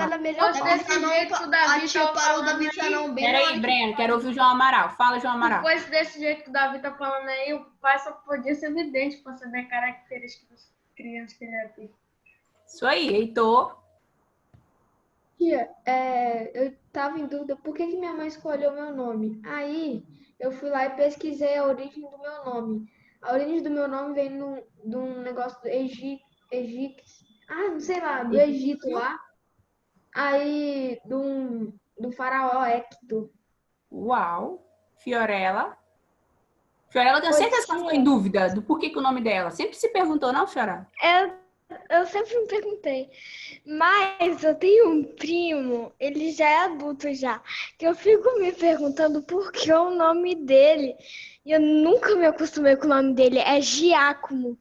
Peraí, Breno, quero ouvir o João Amaral. Fala, João Amaral. Depois desse jeito que o Davi tá falando aí, o pai só podia ser evidente para saber características das crianças que ele ia ter. Isso aí, Heitor. Tia, eu tava em dúvida por que minha mãe escolheu meu nome. Aí eu fui lá e pesquisei a origem do meu nome. A origem do meu nome vem de um negócio do Egito. Não sei lá, do Egito lá. Aí do faraó Ecto. Uau. Fiorella. Fiorella, eu tenho certeza que ela ficou em dúvida do porquê que o nome dela. Sempre se perguntou, não, Fiorella? Eu sempre me perguntei, mas eu tenho um primo, ele já é adulto já, que eu fico me perguntando por que o nome dele, e eu nunca me acostumei com o nome dele, é Giacomo.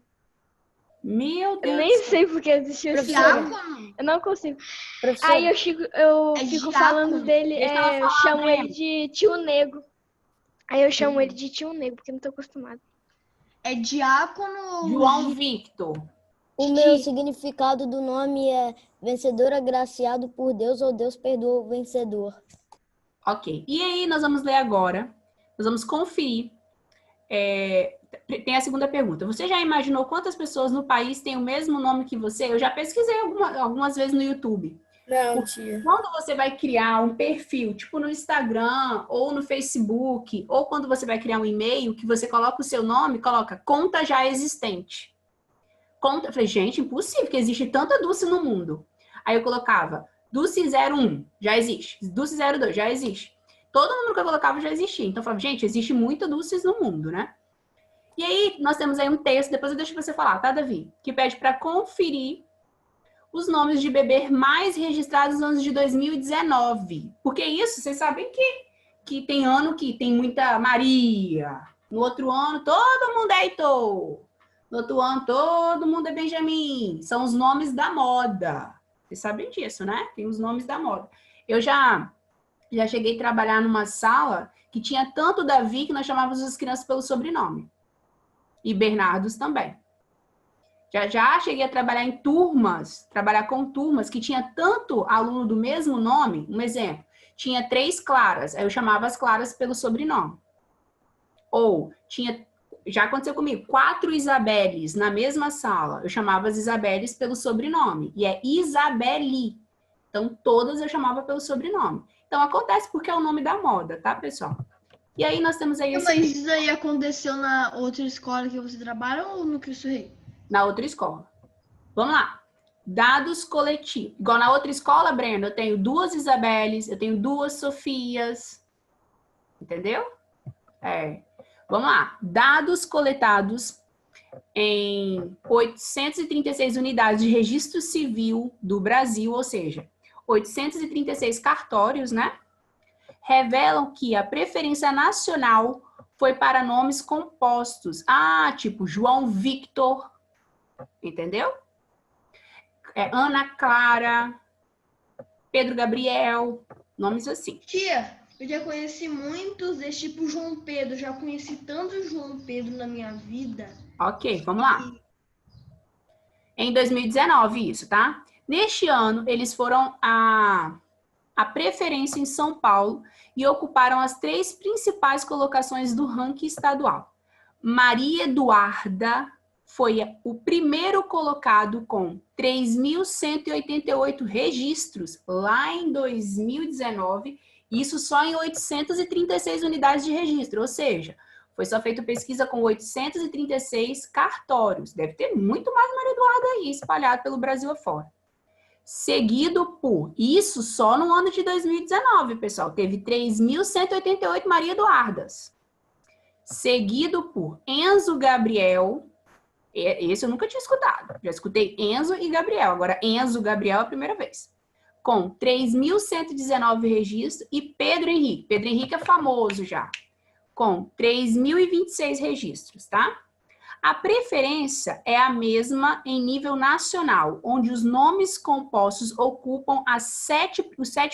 Meu Deus. Eu nem sei por que existiu esse nome. Eu não consigo. Professor, aí eu fico falando dele, eu chamo ele de tio Negro. Aí eu chamo ele de tio Negro, porque eu não tô acostumada. É Diácono João Victor. O meu significado do nome é vencedor agraciado por Deus ou Deus perdoa o vencedor. Ok. E aí, nós vamos ler agora. Nós vamos conferir. Tem a segunda pergunta. Você já imaginou quantas pessoas no país têm o mesmo nome que você? Eu já pesquisei algumas vezes no YouTube. Não, tia. Quando você vai criar um perfil, tipo no Instagram ou no Facebook, ou quando você vai criar um e-mail, que você coloca o seu nome, coloca conta já existente. Eu falei, gente, impossível, que existe tanta Dulce no mundo. Aí eu colocava Dulce 01, já existe. Dulce 02, já existe. Todo mundo que eu colocava já existia. Então eu falava, gente, existe muita Dulces no mundo, né? E aí nós temos aí um texto, depois eu deixo você falar, tá, Davi? Que pede para conferir os nomes de bebê mais registrados no ano de 2019. Porque isso, vocês sabem que tem ano que tem muita Maria. No outro ano, todo mundo é Heitor. No outro ano, todo mundo é Benjamin. São os nomes da moda. Vocês sabem disso, né? Tem os nomes da moda. Eu já cheguei a trabalhar numa sala que tinha tanto Davi que nós chamávamos as crianças pelo sobrenome. E Bernardos também. Já cheguei a trabalhar em turmas, trabalhar com turmas que tinha tanto aluno do mesmo nome. Um exemplo, tinha 3 Claras, aí eu chamava as Claras pelo sobrenome. Ou já aconteceu comigo, 4 Isabeles na mesma sala, eu chamava as Isabeles pelo sobrenome. E é Isabeli. Então, todas eu chamava pelo sobrenome. Então, acontece porque é o nome da moda, tá, pessoal? E aí, nós temos aí... Mas isso aí aconteceu na outra escola que você trabalha ou no Cristo Rei? Na outra escola. Vamos lá. Dados coletivos. Igual na outra escola, Brenda, eu tenho 2 Isabeles, eu tenho 2 Sofias. Entendeu? Vamos lá. Dados coletados em 836 unidades de registro civil do Brasil, ou seja, 836 cartórios, né? Revelam que a preferência nacional foi para nomes compostos. Tipo João Victor, entendeu? Ana Clara, Pedro Gabriel, nomes assim. Tia, eu já conheci muitos desse tipo João Pedro, já conheci tantos João Pedro na minha vida. Ok, vamos lá. Em 2019, isso, tá? Neste ano, eles foram a preferência em São Paulo e ocuparam as 3 principais colocações do ranking estadual. Maria Eduarda foi o primeiro colocado com 3.188 registros lá em 2019, isso só em 836 unidades de registro, ou seja, foi só feita pesquisa com 836 cartórios. Deve ter muito mais Maria Eduarda aí, espalhado pelo Brasil afora. Seguido por, isso só no ano de 2019, pessoal, teve 3.188 Maria Eduardas. Seguido por Enzo Gabriel, esse eu nunca tinha escutado, já escutei Enzo e Gabriel, agora Enzo Gabriel é a primeira vez. Com 3.119 registros e Pedro Henrique é famoso já, com 3.026 registros, tá? A preferência é a mesma em nível nacional, onde os nomes compostos ocupam os 7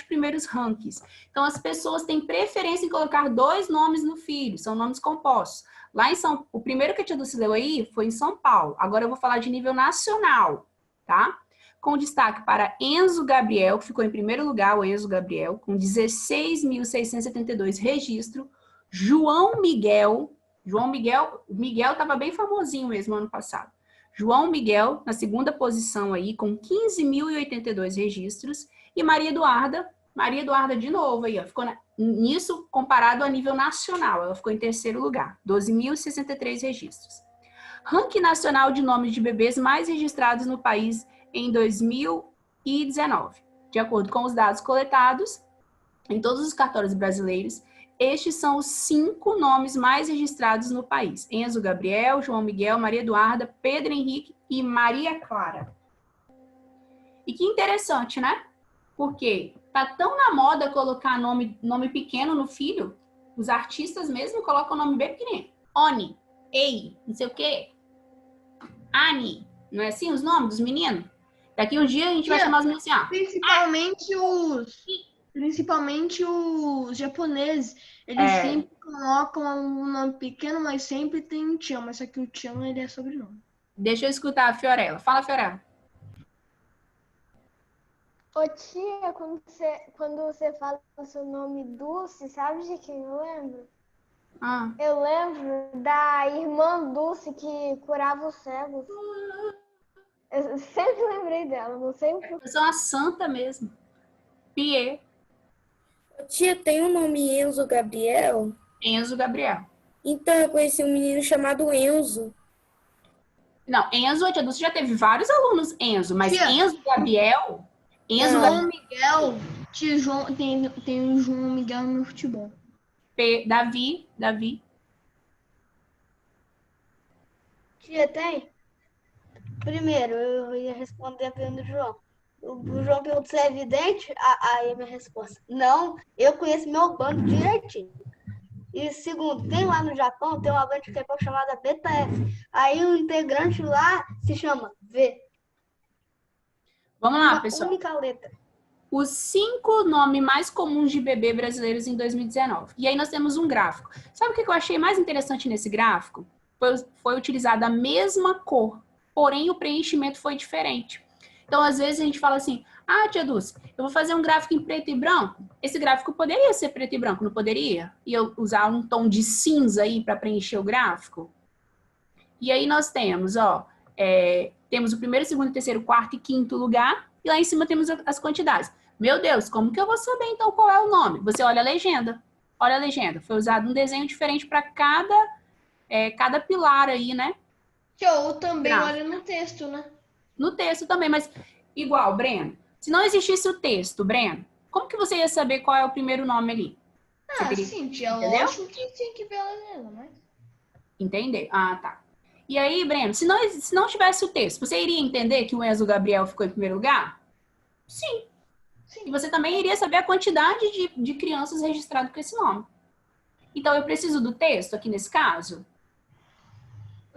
primeiros rankings. Então, as pessoas têm preferência em colocar 2 nomes no filho, são nomes compostos. Lá em o primeiro que a tia Dulce leu aí foi em São Paulo. Agora eu vou falar de nível nacional, tá? Com destaque para Enzo Gabriel, que ficou em primeiro lugar, o Enzo Gabriel, com 16.672 registros. João Miguel, o Miguel estava bem famosinho mesmo ano passado. João Miguel, na segunda posição aí, com 15.082 registros. E Maria Eduarda de novo aí, ó, ficou nisso comparado a nível nacional, ela ficou em terceiro lugar, 12.063 registros. Ranking nacional de nomes de bebês mais registrados no país em 2019. De acordo com os dados coletados em todos os cartórios brasileiros, estes são os 5 nomes mais registrados no país. Enzo Gabriel, João Miguel, Maria Eduarda, Pedro Henrique e Maria Clara. E que interessante, né? Porque tá tão na moda colocar nome pequeno no filho, os artistas mesmo colocam o nome bem pequenininho. Oni, Ei, não sei o quê. Ani, não é assim os nomes dos meninos? Daqui um dia a gente vai chamar os meninos assim, ó. Principalmente os japoneses, eles sempre colocam um nome pequeno, mas sempre tem um Tian, mas só que o Tian, ele é sobrenome. Deixa eu escutar a Fiorella. Fala, Fiorella. Ô tia, quando você fala o seu nome Dulce, sabe de quem eu lembro? Eu lembro da irmã Dulce que curava os cegos. Eu sempre lembrei dela, não sei porque. Eu sou uma santa mesmo. Pierre. Tia, tem o nome Enzo Gabriel? Enzo Gabriel. Então, eu conheci um menino chamado Enzo. Não, Enzo, a tia Dulce já teve vários alunos Enzo, mas tia, Enzo Gabriel... João Miguel, tem um João Miguel no futebol. Davi. Tia, tem? Primeiro, eu ia responder a pergunta do João. O João perguntou se é evidente. Aí a minha resposta: não, eu conheço meu bando direitinho. E segundo, tem lá no Japão, tem uma banda de K-pop chamada BTS. Aí o integrante lá se chama V. Vamos lá, Uma pessoal. única letra. Os 5 nomes mais comuns de bebê brasileiros em 2019. E aí nós temos um gráfico. Sabe o que eu achei mais interessante nesse gráfico? Foi utilizada a mesma cor, porém o preenchimento foi diferente. Então, às vezes, a gente fala assim, tia Dulce, eu vou fazer um gráfico em preto e branco. Esse gráfico poderia ser preto e branco, não poderia? E eu usar um tom de cinza aí para preencher o gráfico? E aí nós temos, temos o primeiro, segundo, terceiro, quarto e quinto lugar. E lá em cima temos as quantidades. Meu Deus, como que eu vou saber, então, qual é o nome? Você olha a legenda. Olha a legenda. Foi usado um desenho diferente para cada pilar aí, né? Ou também Gráfico. olha no texto, né? No texto também, mas igual, Breno. Se não existisse o texto, Breno, como que você ia saber qual é o primeiro nome ali? Sim, tia, entendeu? lógico que tinha que ver a legenda, mas... Entender? Tá. E aí, Breno, se não tivesse o texto, você iria entender que o Enzo Gabriel ficou em primeiro lugar? Sim. E você também iria saber a quantidade de crianças registradas com esse nome. Então, eu preciso do texto aqui nesse caso?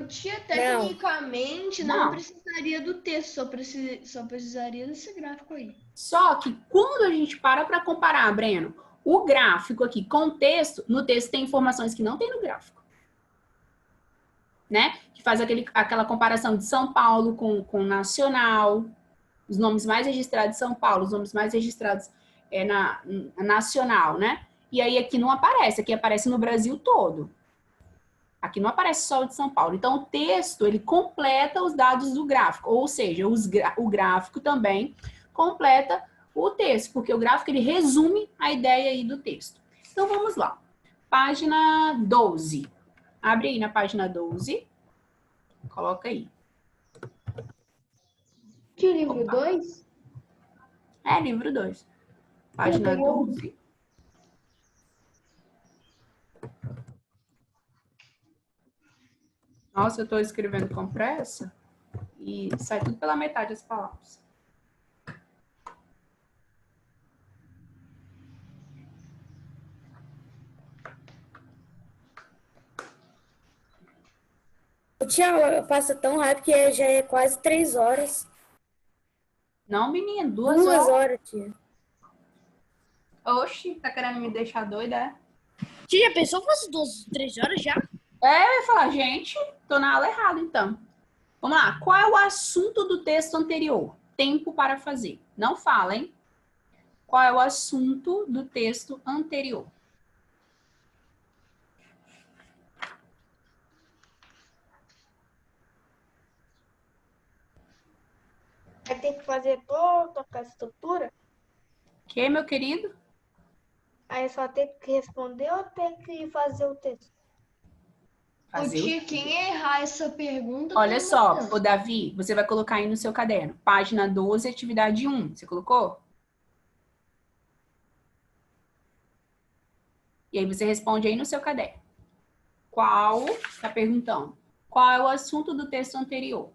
Tia, tecnicamente, não precisaria do texto, só precisaria desse gráfico aí. Só que quando a gente para comparar, Breno, o gráfico aqui com o texto, no texto tem informações que não tem no gráfico. Né? Que faz aquela comparação de São Paulo com Nacional, os nomes mais registrados de São Paulo, os nomes mais registrados na Nacional, né? E aí aqui não aparece, aqui aparece no Brasil todo. Aqui não aparece só o de São Paulo. Então, o texto, ele completa os dados do gráfico, ou seja, o gráfico também completa o texto, porque o gráfico, ele resume a ideia aí do texto. Então, vamos lá. Página 12. Abre aí na página 12. Coloca aí. Que livro 2? É, livro 2. Página 12. Nossa, eu estou escrevendo com pressa e sai tudo pela metade as palavras. Tia, passa tão rápido que já é quase 3 horas. Não, menina, 2 horas. 2 horas, tia. Oxi, tá querendo me deixar doida, é? Tia, já pensou fosse 3 horas já? Eu ia falar, gente, tô na aula errada, então. Vamos lá, qual é o assunto do texto anterior? Tempo para fazer. Não fala, hein? Qual é o assunto do texto anterior? Vai ter que fazer toda a estrutura? Que, meu querido? Aí só tem que responder ou tem que fazer o texto? Tia, quem errar essa pergunta... Olha só, ô Davi, você vai colocar aí no seu caderno. Página 12, atividade 1. Você colocou? E aí você responde aí no seu caderno. Tá perguntando, qual é o assunto do texto anterior?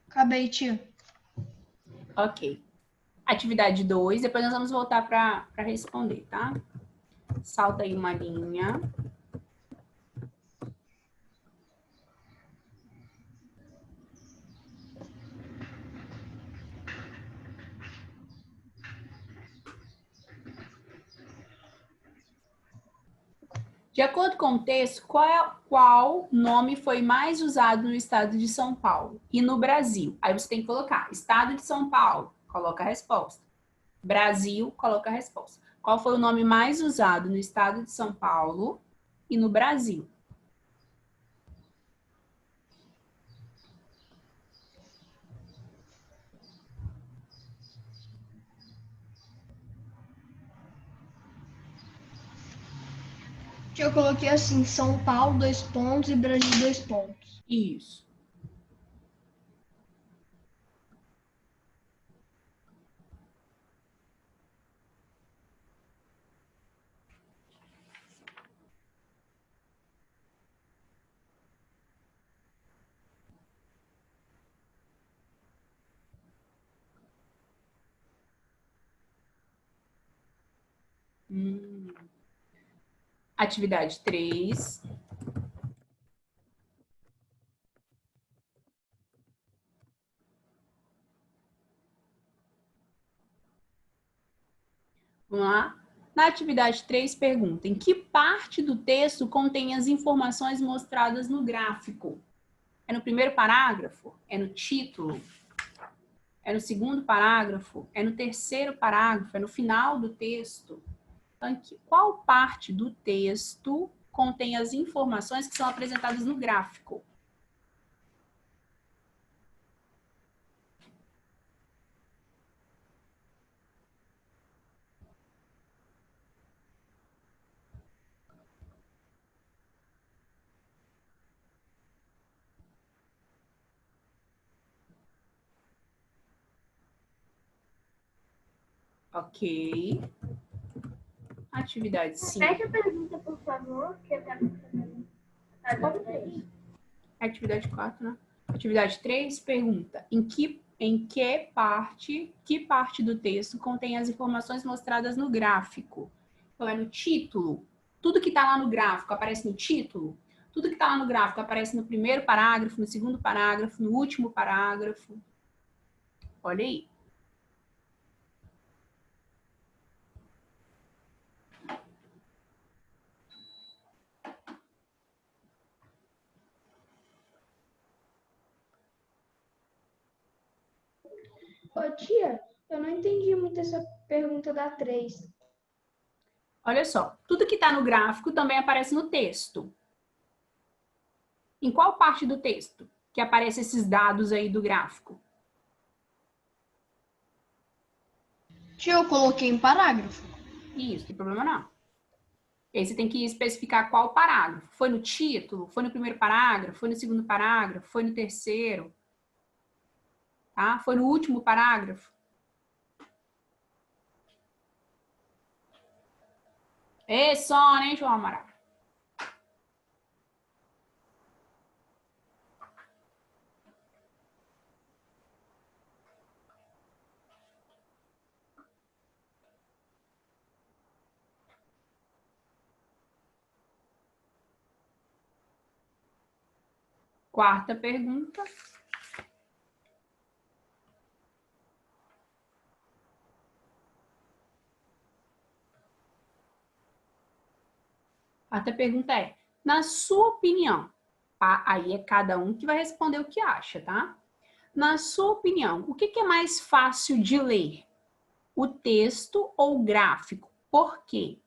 Acabei, tia. Ok. Atividade 2, depois nós vamos voltar para responder, tá? Salta aí uma linha. De acordo com o texto, qual nome foi mais usado no estado de São Paulo e no Brasil? Aí você tem que colocar estado de São Paulo, coloca a resposta. Brasil, coloca a resposta. Qual foi o nome mais usado no estado de São Paulo e no Brasil? Eu coloquei assim, São Paulo, 2 pontos, e Brasil, 2 pontos. Isso. Atividade 3. Vamos lá? Na atividade 3, pergunta: em que parte do texto contém as informações mostradas no gráfico? É no primeiro parágrafo? É no título? É no segundo parágrafo? É no terceiro parágrafo? É no final do texto? Então, qual parte do texto contém as informações que são apresentadas no gráfico? Ok. Atividade 5. Repete a pergunta, por favor, que eu quero fazer. Atividade 4, né? Atividade 3, pergunta: em que parte do texto contém as informações mostradas no gráfico? Então, é no título. Tudo que está lá no gráfico aparece no título? Tudo que está lá no gráfico aparece no primeiro parágrafo, no segundo parágrafo, no último parágrafo? Olha aí. Ô, tia, eu não entendi muito essa pergunta da 3. Olha só, tudo que está no gráfico também aparece no texto. Em qual parte do texto que aparecem esses dados aí do gráfico? Tia, eu coloquei em parágrafo. Isso, não tem problema não. E aí você tem que especificar qual parágrafo. Foi no título? Foi no primeiro parágrafo? Foi no segundo parágrafo? Foi no terceiro? Tá? Foi no último parágrafo? É só, né, João Amaral? Quarta pergunta. Quarta pergunta é: na sua opinião, aí é cada um que vai responder o que acha, tá? Na sua opinião, o que é mais fácil de ler? O texto ou o gráfico? Por quê?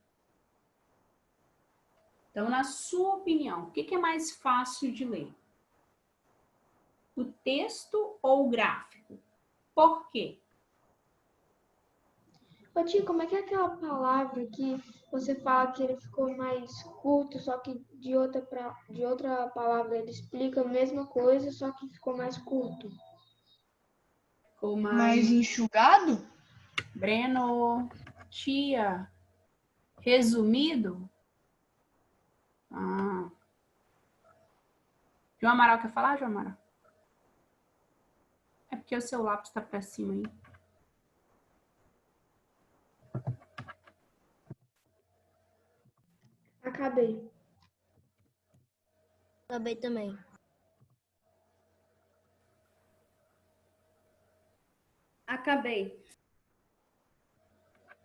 Então, na sua opinião, o que é mais fácil de ler? O texto ou o gráfico? Por quê? Ô, tia, como é que é aquela palavra que você fala que ele ficou mais curto, só que de outra palavra ele explica a mesma coisa, só que ficou mais curto? Ficou Mais enxugado? Breno, tia, resumido? Ah. João Amaral quer falar, João Amaral? É porque o seu lápis está para cima aí. Acabei. Acabei também. Acabei.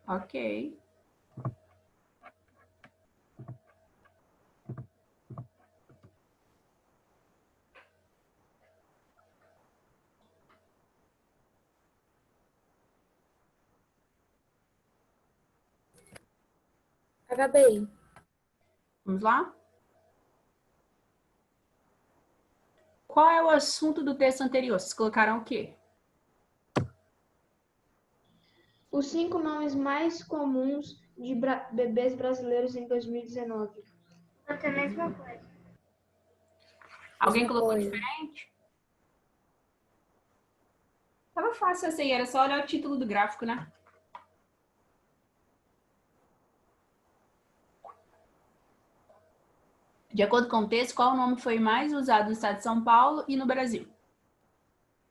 Ok. Acabei. Vamos lá? Qual é o assunto do texto anterior? Vocês colocaram o quê? Os 5 nomes mais comuns de bebês brasileiros em 2019. Pode ser a mesma coisa. Alguém Mesma colocou coisa. diferente? Tava fácil essa aí, era só olhar o título do gráfico, né? De acordo com o texto, qual nome foi mais usado no estado de São Paulo e no Brasil?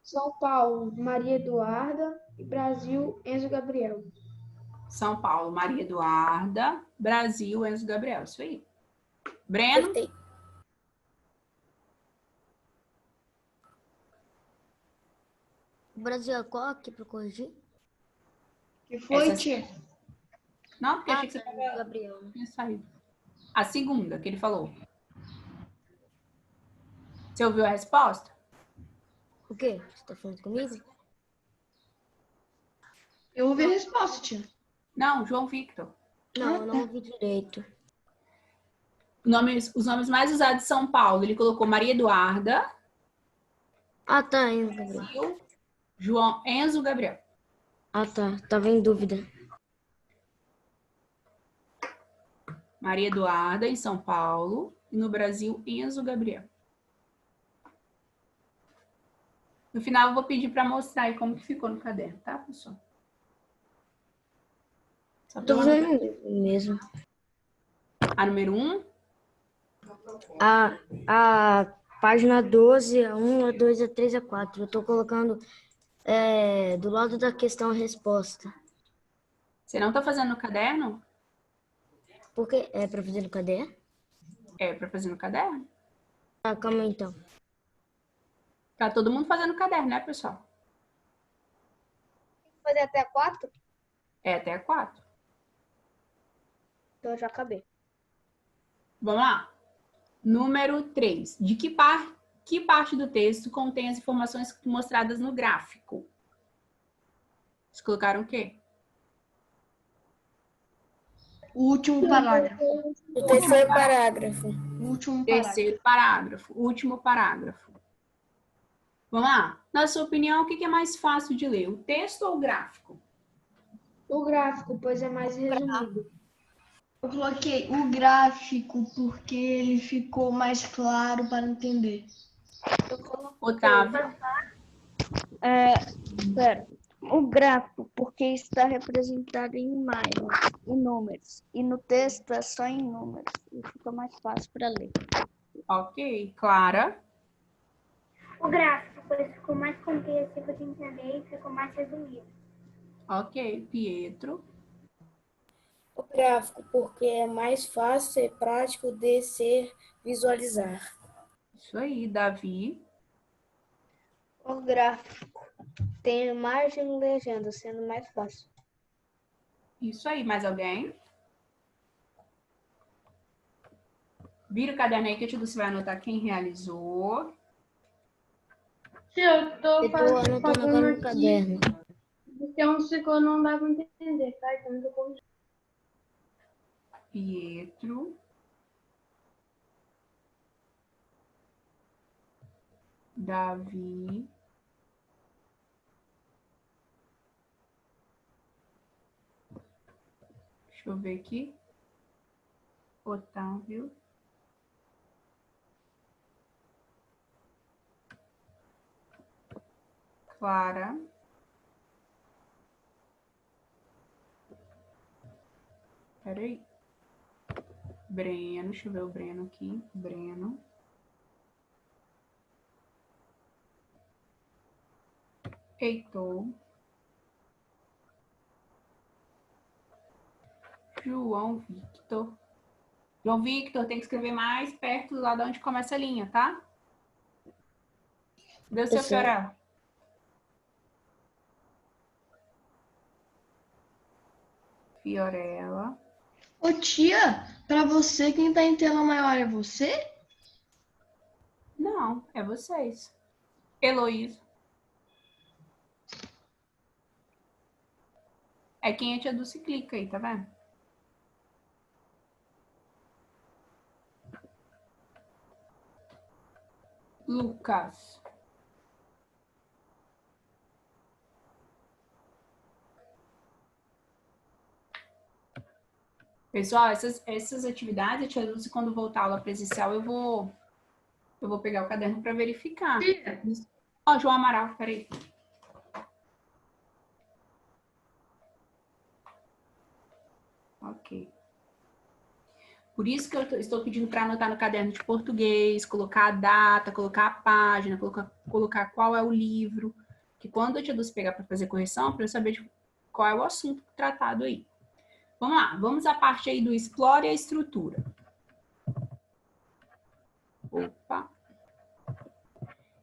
São Paulo, Maria Eduarda. E Brasil, Enzo Gabriel. São Paulo, Maria Eduarda. Brasil, Enzo Gabriel. Isso aí. Breno? Acertei. O Brasil é qual aqui para corrigir? Que foi, Essa- tia? Não, porque achei que você tá, tava... Gabriel. Né? tinha saído. A segunda que ele falou. Você ouviu a resposta? O quê? Você tá falando comigo? Eu ouvi a resposta, tia. Não, João Victor. Não, eu não ouvi direito. Os nomes mais usados de São Paulo, ele colocou Maria Eduarda, Ah, tá, Enzo Gabriel. Brasil, João Enzo Gabriel. Ah, tá. Tava em dúvida. Maria Eduarda em São Paulo e no Brasil Enzo Gabriel. No final eu vou pedir para mostrar aí como que ficou no caderno, tá, pessoal? Só Tô pra vendo mesmo. a número 1, A página 12, a 1, a 2, a 3, a 4. Eu tô colocando do lado da questão a resposta. você não tá fazendo no caderno? Porque é para fazer no caderno? É para fazer no caderno? Ah, calma aí, então. Tá todo mundo fazendo no caderno, né, pessoal? Fazer até 4? É até 4. Então eu já acabei. Vamos lá. Número 3. De que parte do texto contém as informações mostradas no gráfico? Vocês colocaram o quê? O último parágrafo. O terceiro parágrafo. O último parágrafo. Terceiro parágrafo. Último parágrafo. Vamos lá. Na sua opinião, o que é mais fácil de ler? O texto ou o gráfico? O gráfico, pois é mais resumido. Eu coloquei o gráfico porque ele ficou mais claro para entender. Otávio. Pera. O gráfico, porque está representado em imagens, em números. E no texto é só em números. E fica mais fácil para ler. Ok. Clara. O gráfico, pois ficou mais compreensível de entender e ficou mais resumido. Ok. Pietro. O gráfico, porque é mais fácil e prático de se visualizar. Isso aí. Davi. O gráfico tem imagem e legenda, sendo mais fácil. Isso aí. Mais alguém? Vira o caderno aí que a tia Dulce vai anotar quem realizou. Tia, eu tô Eu tô anotando agora fazendo no aqui. caderno. Porque um ficou, não dá pra entender, tá? Então eu vou... Pietro. Davi. Deixa eu ver aqui. Otávio. Clara. Peraí. Breno. Deixa eu ver o Breno aqui. Breno. Heitor. João Victor. João Victor, tem que escrever mais perto lá de onde começa a linha, tá? Deu seu certo. Fiorel. Fiorella. Ô tia, para você quem tá em tela maior é você? Não, é vocês. Heloísa. É quem a tia Dulce clica aí, tá vendo? Lucas. Pessoal, essas atividades, tia Lúcia, quando voltar a aula presencial, eu vou pegar o caderno para verificar. Ó, João Amaral, peraí. Ok. Por isso que eu estou pedindo para anotar no caderno de português, colocar a data, colocar a página, colocar qual é o livro, que quando a tia Lúcia pegar para fazer correção, para eu saber qual é o assunto tratado aí. Vamos lá, vamos à parte aí do explore a estrutura. Opa.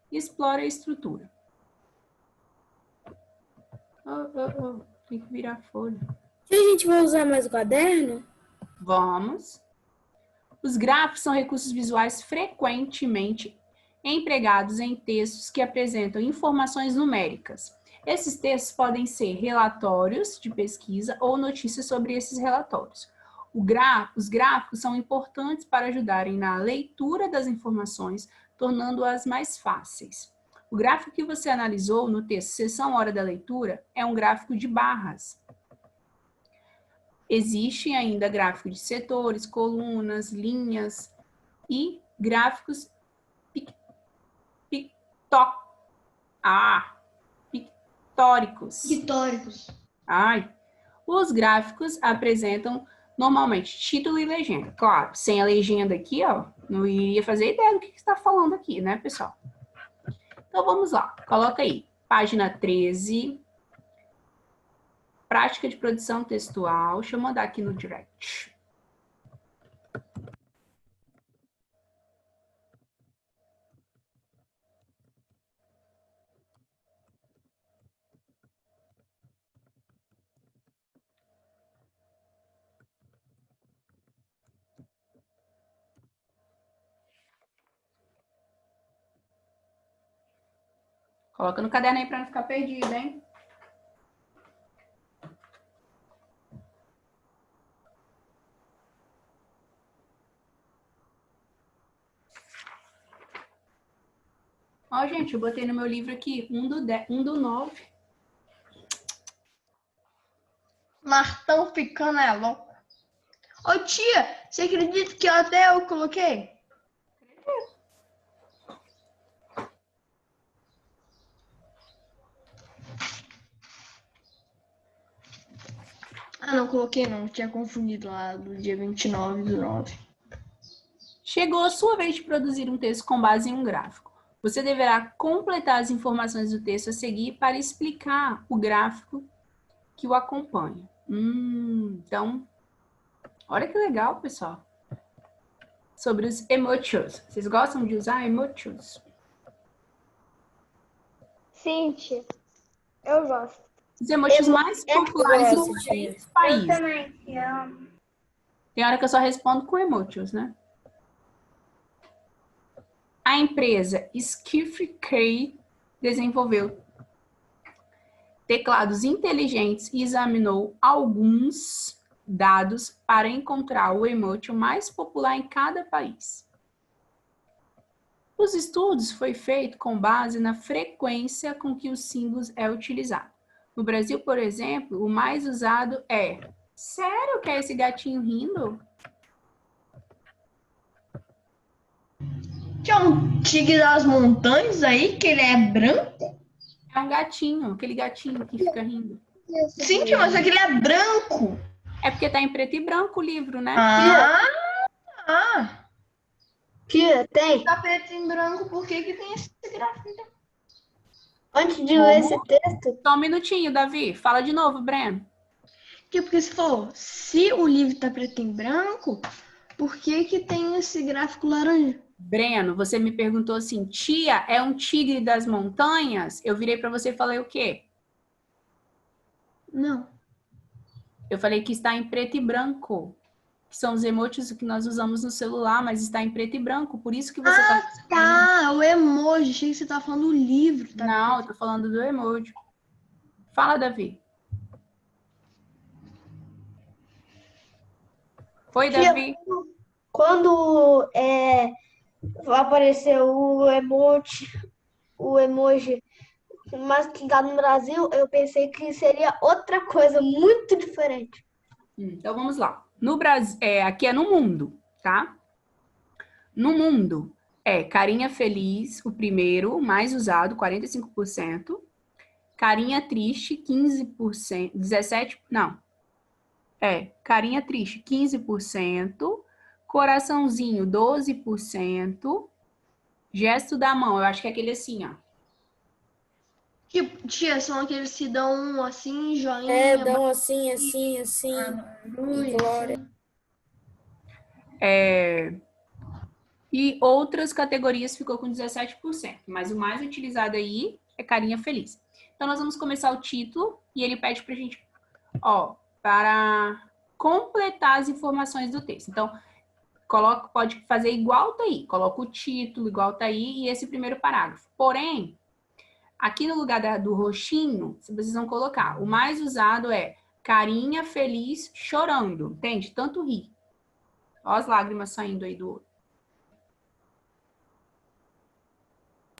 Explore a estrutura. Tem que virar a folha. E a gente vai usar mais o caderno? Vamos. Os gráficos são recursos visuais frequentemente empregados em textos que apresentam informações numéricas. Esses textos podem ser relatórios de pesquisa ou notícias sobre esses relatórios. Os gráficos são importantes para ajudarem na leitura das informações, tornando-as mais fáceis. O gráfico que você analisou no texto Seção Hora da Leitura é um gráfico de barras. Existem ainda gráficos de setores, colunas, linhas e gráficos pictóricos. Os gráficos apresentam normalmente título e legenda. Claro, sem a legenda aqui, ó, não iria fazer ideia do que está falando aqui, né, pessoal? Então, vamos lá. Coloca aí, página 13. Prática de produção textual. Deixa eu mandar aqui no direct. Coloca no caderno aí para não ficar perdido, hein? Ó, gente, eu botei no meu livro aqui, 1/9. Martão ficando é louco. Ô tia, você acredita que até eu coloquei? Ah, não coloquei não, tinha confundido lá do dia 29/9. Chegou a sua vez de produzir um texto com base em um gráfico. Você deverá completar as informações do texto a seguir para explicar o gráfico que o acompanha. Então, olha que legal, pessoal. Sobre os emojis. Vocês gostam de usar emojis? Sim, tia. Eu gosto. Os emojis mais populares do país. Eu também, tia. Tem hora que eu só respondo com emojis, né? A empresa Skiffy desenvolveu teclados inteligentes e examinou alguns dados para encontrar o emoji mais popular em cada país. Os estudos foi feito com base na frequência com que os símbolos é utilizado. No Brasil, por exemplo, o mais usado é... Sério que é esse gatinho rindo? Tinha um tigre das montanhas aí, que ele é branco? É um gatinho, aquele gatinho que fica rindo. Sim, tia, mas aquele é branco. É porque tá em preto e branco o livro, né? Tia, tem. Tá preto e branco, por que que tem esse gráfico? Antes de ler esse texto... Só um minutinho, Davi. Fala de novo, Breno. Porque se o livro tá preto e branco, por que que tem esse gráfico laranja? Breno, você me perguntou assim, tia, é um tigre das montanhas? Eu virei para você e falei o quê? Não. Eu falei que está em preto e branco. Que são os emojis que nós usamos no celular, mas está em preto e branco. Por isso que você tá. O emoji. Achei que você tá falando do livro. Tá? Não, eu tô falando do emoji. Fala, Davi. Oi, Tia, Davi. Quando apareceu o emoji mais que tá no Brasil, eu pensei que seria outra coisa muito diferente. Então, vamos lá. No Brasil, aqui é no mundo, tá? No mundo, carinha feliz, o primeiro, mais usado, 45%. Carinha triste, 15%. 17%, não. Carinha triste, 15%. Coraçãozinho, 12%. Gesto da mão, eu acho que é aquele assim, ó. Tipo, tia, são aqueles que dão assim, joinha. Dão assim, e glória. E outras categorias ficou com 17%. Mas o mais utilizado aí é carinha feliz. Então, nós vamos começar o título e ele pede pra gente, para completar as informações do texto. Então, pode fazer igual tá aí. Coloca o título, igual tá aí, e esse primeiro parágrafo. Porém, aqui no lugar do roxinho, vocês vão colocar, o mais usado é carinha feliz chorando, entende? Tanto rir. Ó as lágrimas saindo aí do olho.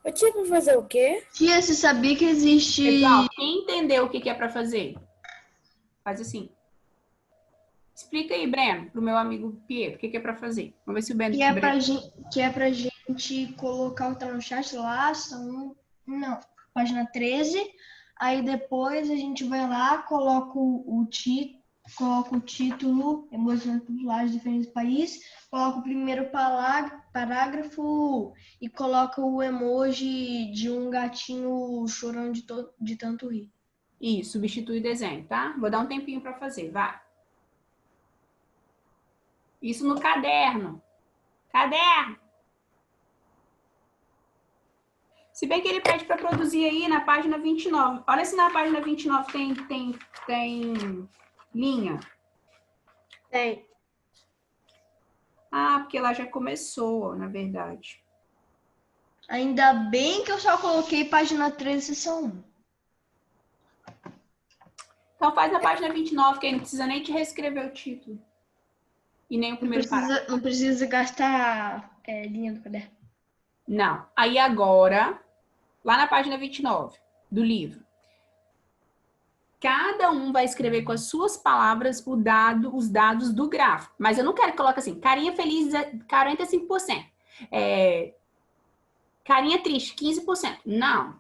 Eu tinha pra fazer o quê? Tia, você sabia que existe... Pessoal, quem entendeu o que é pra fazer? Faz assim. Explica aí, Breno, pro meu amigo Pietro, o que é pra fazer. Vamos ver se o Breno... Que é pra gente colocar o que tá no chat lá, página 13. Aí depois a gente vai lá, coloca o título, emoções populares de diferentes países, coloca o primeiro parágrafo e coloca o emoji de um gatinho chorando de tanto rir. Isso, substitui o desenho, tá? Vou dar um tempinho pra fazer, vai. Isso no caderno. Caderno! Se bem que ele pede para produzir aí na página 29. Olha se na página 29 tem linha. Tem. Ah, porque lá já começou, na verdade. Ainda bem que eu só coloquei página 13, seção 1. Então faz na página 29, que aí não precisa nem te reescrever o título. E nem o primeiro parágrafo. Não precisa gastar linha do caderno. Não. Aí agora, lá na página 29 do livro, cada um vai escrever com as suas palavras os dados do gráfico. Mas eu não quero que coloque assim, carinha feliz 45%. Carinha triste 15%. Não,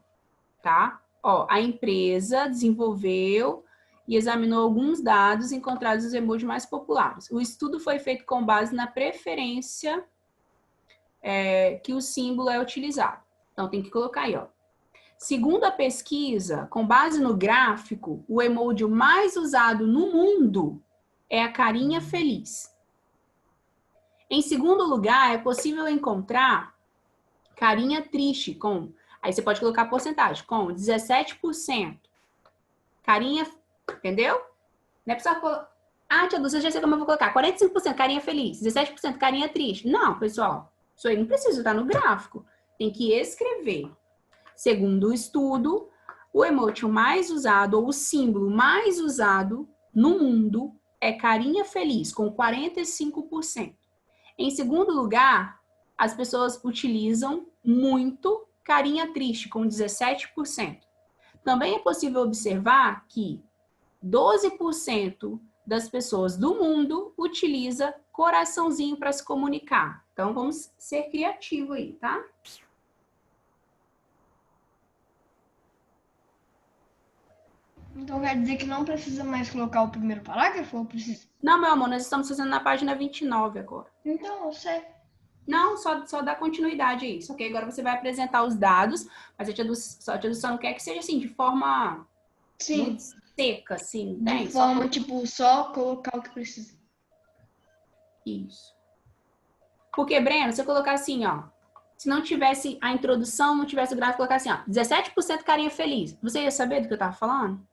tá? A empresa desenvolveu e examinou alguns dados encontrados nos emojis mais populares. O estudo foi feito com base na preferência que o símbolo é utilizado. Então, tem que colocar aí, ó. Segundo a pesquisa, com base no gráfico, o emoji mais usado no mundo é a carinha feliz. Em segundo lugar, é possível encontrar carinha triste com... Aí você pode colocar a porcentagem, com 17%. Carinha... Entendeu? Não é preciso colocar... Ah, tia Dulce, eu já sei como eu vou colocar. 45% carinha feliz, 17% carinha triste. Não, pessoal. Isso aí não precisa estar no gráfico. Tem que escrever. Segundo o estudo, o emoji mais usado, ou o símbolo mais usado no mundo é carinha feliz, com 45%. Em segundo lugar, as pessoas utilizam muito carinha triste, com 17%. Também é possível observar que 12% das pessoas do mundo utiliza coraçãozinho para se comunicar. Então, vamos ser criativos aí, tá? Então quer dizer que não precisa mais colocar o primeiro parágrafo ou precisa? Não, meu amor, nós estamos fazendo na página 29 agora. Então, eu sei. Não, só dá continuidade aí. Só que agora você vai apresentar os dados, mas a tia Dulce só não quer que seja assim, de forma muito seca, assim. De forma, só colocar o que precisa. Isso. Porque, Breno, se eu colocar assim, ó, se não tivesse a introdução, não tivesse o gráfico, colocar assim, ó, 17% carinha feliz. Você ia saber do que eu tava falando?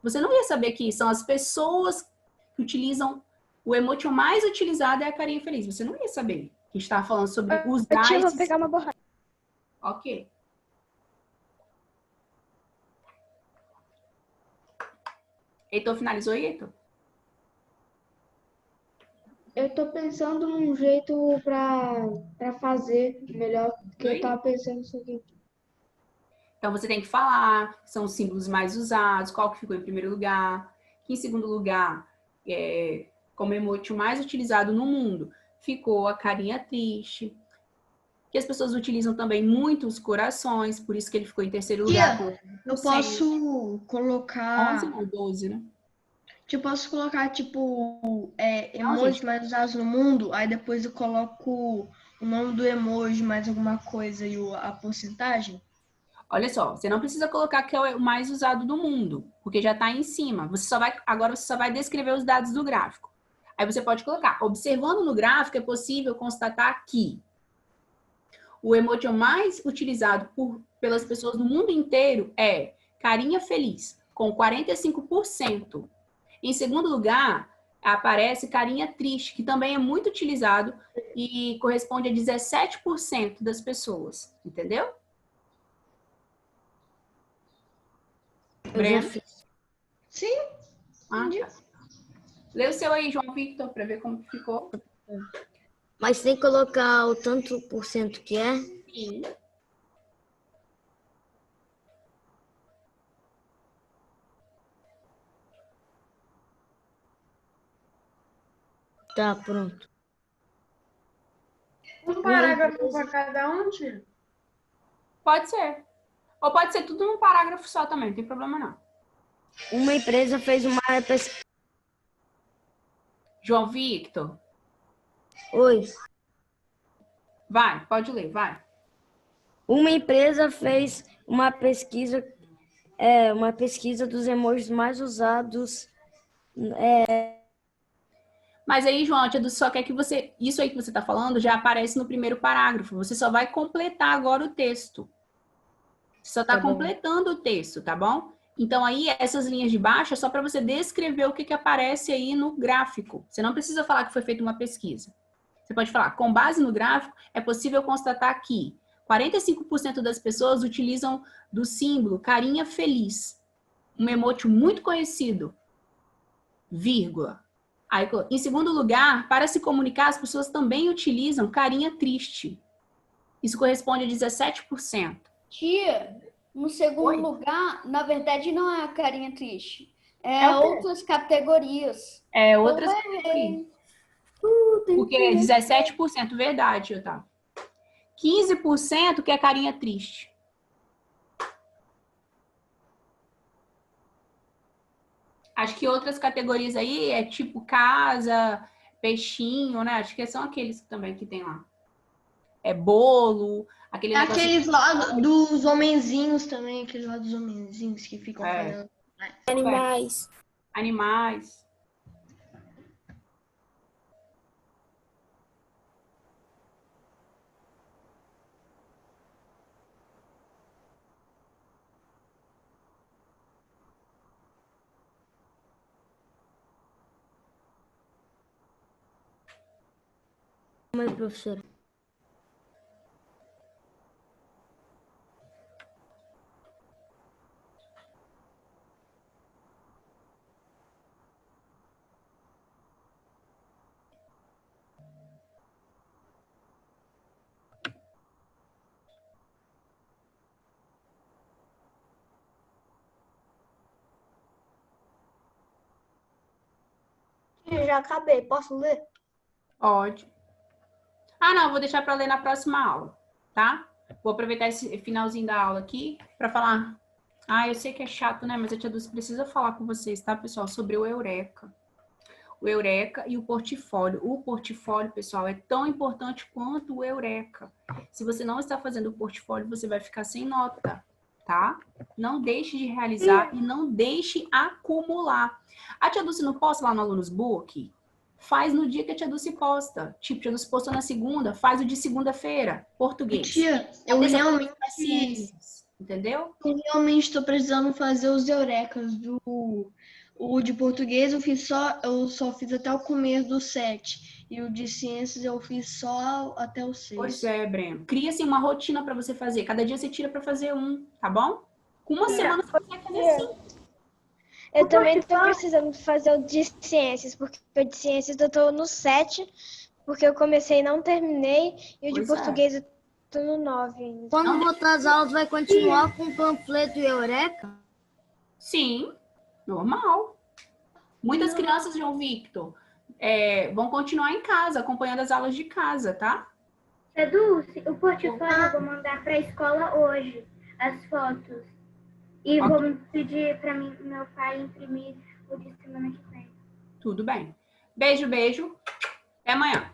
Você não ia saber que são as pessoas que utilizam o emoji mais utilizado é a carinha feliz. Você não ia saber. A gente tava falando sobre usar Eu vou pegar uma borracha. Ok. Heitor, finalizou aí, Heitor? Eu tô pensando num jeito pra fazer melhor, porque eu tava pensando isso aqui. Então, você tem que falar, são os símbolos mais usados, qual que ficou em primeiro lugar, que em segundo lugar como emoji mais utilizado no mundo, ficou a carinha triste. Que as pessoas utilizam também muito os corações, por isso que ele ficou em terceiro lugar. Tia, eu posso colocar... 11 ou 12, né? Eu posso colocar, tipo, emojis mais usados no mundo, aí depois eu coloco o nome do emoji, mais alguma coisa e a porcentagem? Olha só, você não precisa colocar que é o mais usado do mundo, porque já está em cima. Agora você só vai descrever os dados do gráfico. Aí você pode colocar, observando no gráfico, é possível constatar que o emoji mais utilizado pelas pessoas no mundo inteiro é carinha feliz, com 45%. Em segundo lugar, aparece carinha triste, que também é muito utilizado e corresponde a 17% das pessoas. Entendeu? Breno? Sim. Tá. Lê o seu aí, João Victor, para ver como ficou. Mas tem que colocar o tanto por cento que é? Sim. Tá, pronto. Um parágrafo para cada um, tio? Pode ser. Ou pode ser tudo num parágrafo só também, não tem problema não. Uma empresa fez uma pesquisa. João Victor. Oi. Vai, pode ler, vai. Uma empresa fez uma pesquisa dos emojis mais usados. Mas aí, João, a tia Dulce só quer que você... Isso aí que você está falando já aparece no primeiro parágrafo. Você só vai completar agora o texto. Você só está completando o texto, tá bom? Então, aí, essas linhas de baixo é só para você descrever o que aparece aí no gráfico. Você não precisa falar que foi feita uma pesquisa. Você pode falar, com base no gráfico, é possível constatar que 45% das pessoas utilizam do símbolo carinha feliz. Um emoji muito conhecido. Vírgula. Aí, em segundo lugar, para se comunicar, as pessoas também utilizam carinha triste. Isso corresponde a 17%. Tia, no segundo lugar, na verdade, não é a carinha triste. É outras categorias. É outras categorias. Porque é 17%, verdade, Otávio. 15% que é carinha triste. Acho que outras categorias aí é tipo casa, peixinho, né? Acho que são aqueles também que tem lá. É bolo, aquele negócio... Aqueles lá dos homenzinhos também, aqueles lá dos homenzinhos que ficam fazendo... Animais. Animais. Oi, professora. Eu já acabei, posso ler? Pode. Ah, não, vou deixar para ler na próxima aula, tá? Vou aproveitar esse finalzinho da aula aqui para falar. Ah, eu sei que é chato, né? Mas a tia Dulce precisa falar com vocês, tá, pessoal? Sobre o Eureka. O Eureka e o portfólio. O portfólio, pessoal, é tão importante quanto o Eureka. Se você não está fazendo o portfólio, você vai ficar sem nota, tá? Não deixe de realizar e não deixe acumular. A tia Dulce não posta lá no Alunos Book? Faz no dia que a tia Dulce posta. Tipo, a tia Dulce postou na segunda, faz o de segunda-feira. Português. Tia, eu realmente... Entendeu? Eu realmente estou precisando fazer os eurecas o de português eu só fiz até o começo do 7. E o de ciências eu fiz só até o 6. Pois é, Breno. Cria assim uma rotina para você fazer. Cada dia você tira para fazer um, tá bom? Com uma semana você consegue fazer 5. Eu também estou precisando fazer o de ciências, porque o de ciências eu estou no 7, porque eu comecei e não terminei, e o de português eu estou no 9 ainda. Quando voltar às aulas, vai continuar com o panfleto e Eureka? Sim, normal. Muitas crianças, João Victor, vão continuar em casa, acompanhando as aulas de casa, tá? Dulce, o portfólio eu vou mandar para a escola hoje, as fotos. E Ok. vou pedir para meu pai imprimir o de semana que vem. Tudo bem. Beijo, beijo. Até amanhã.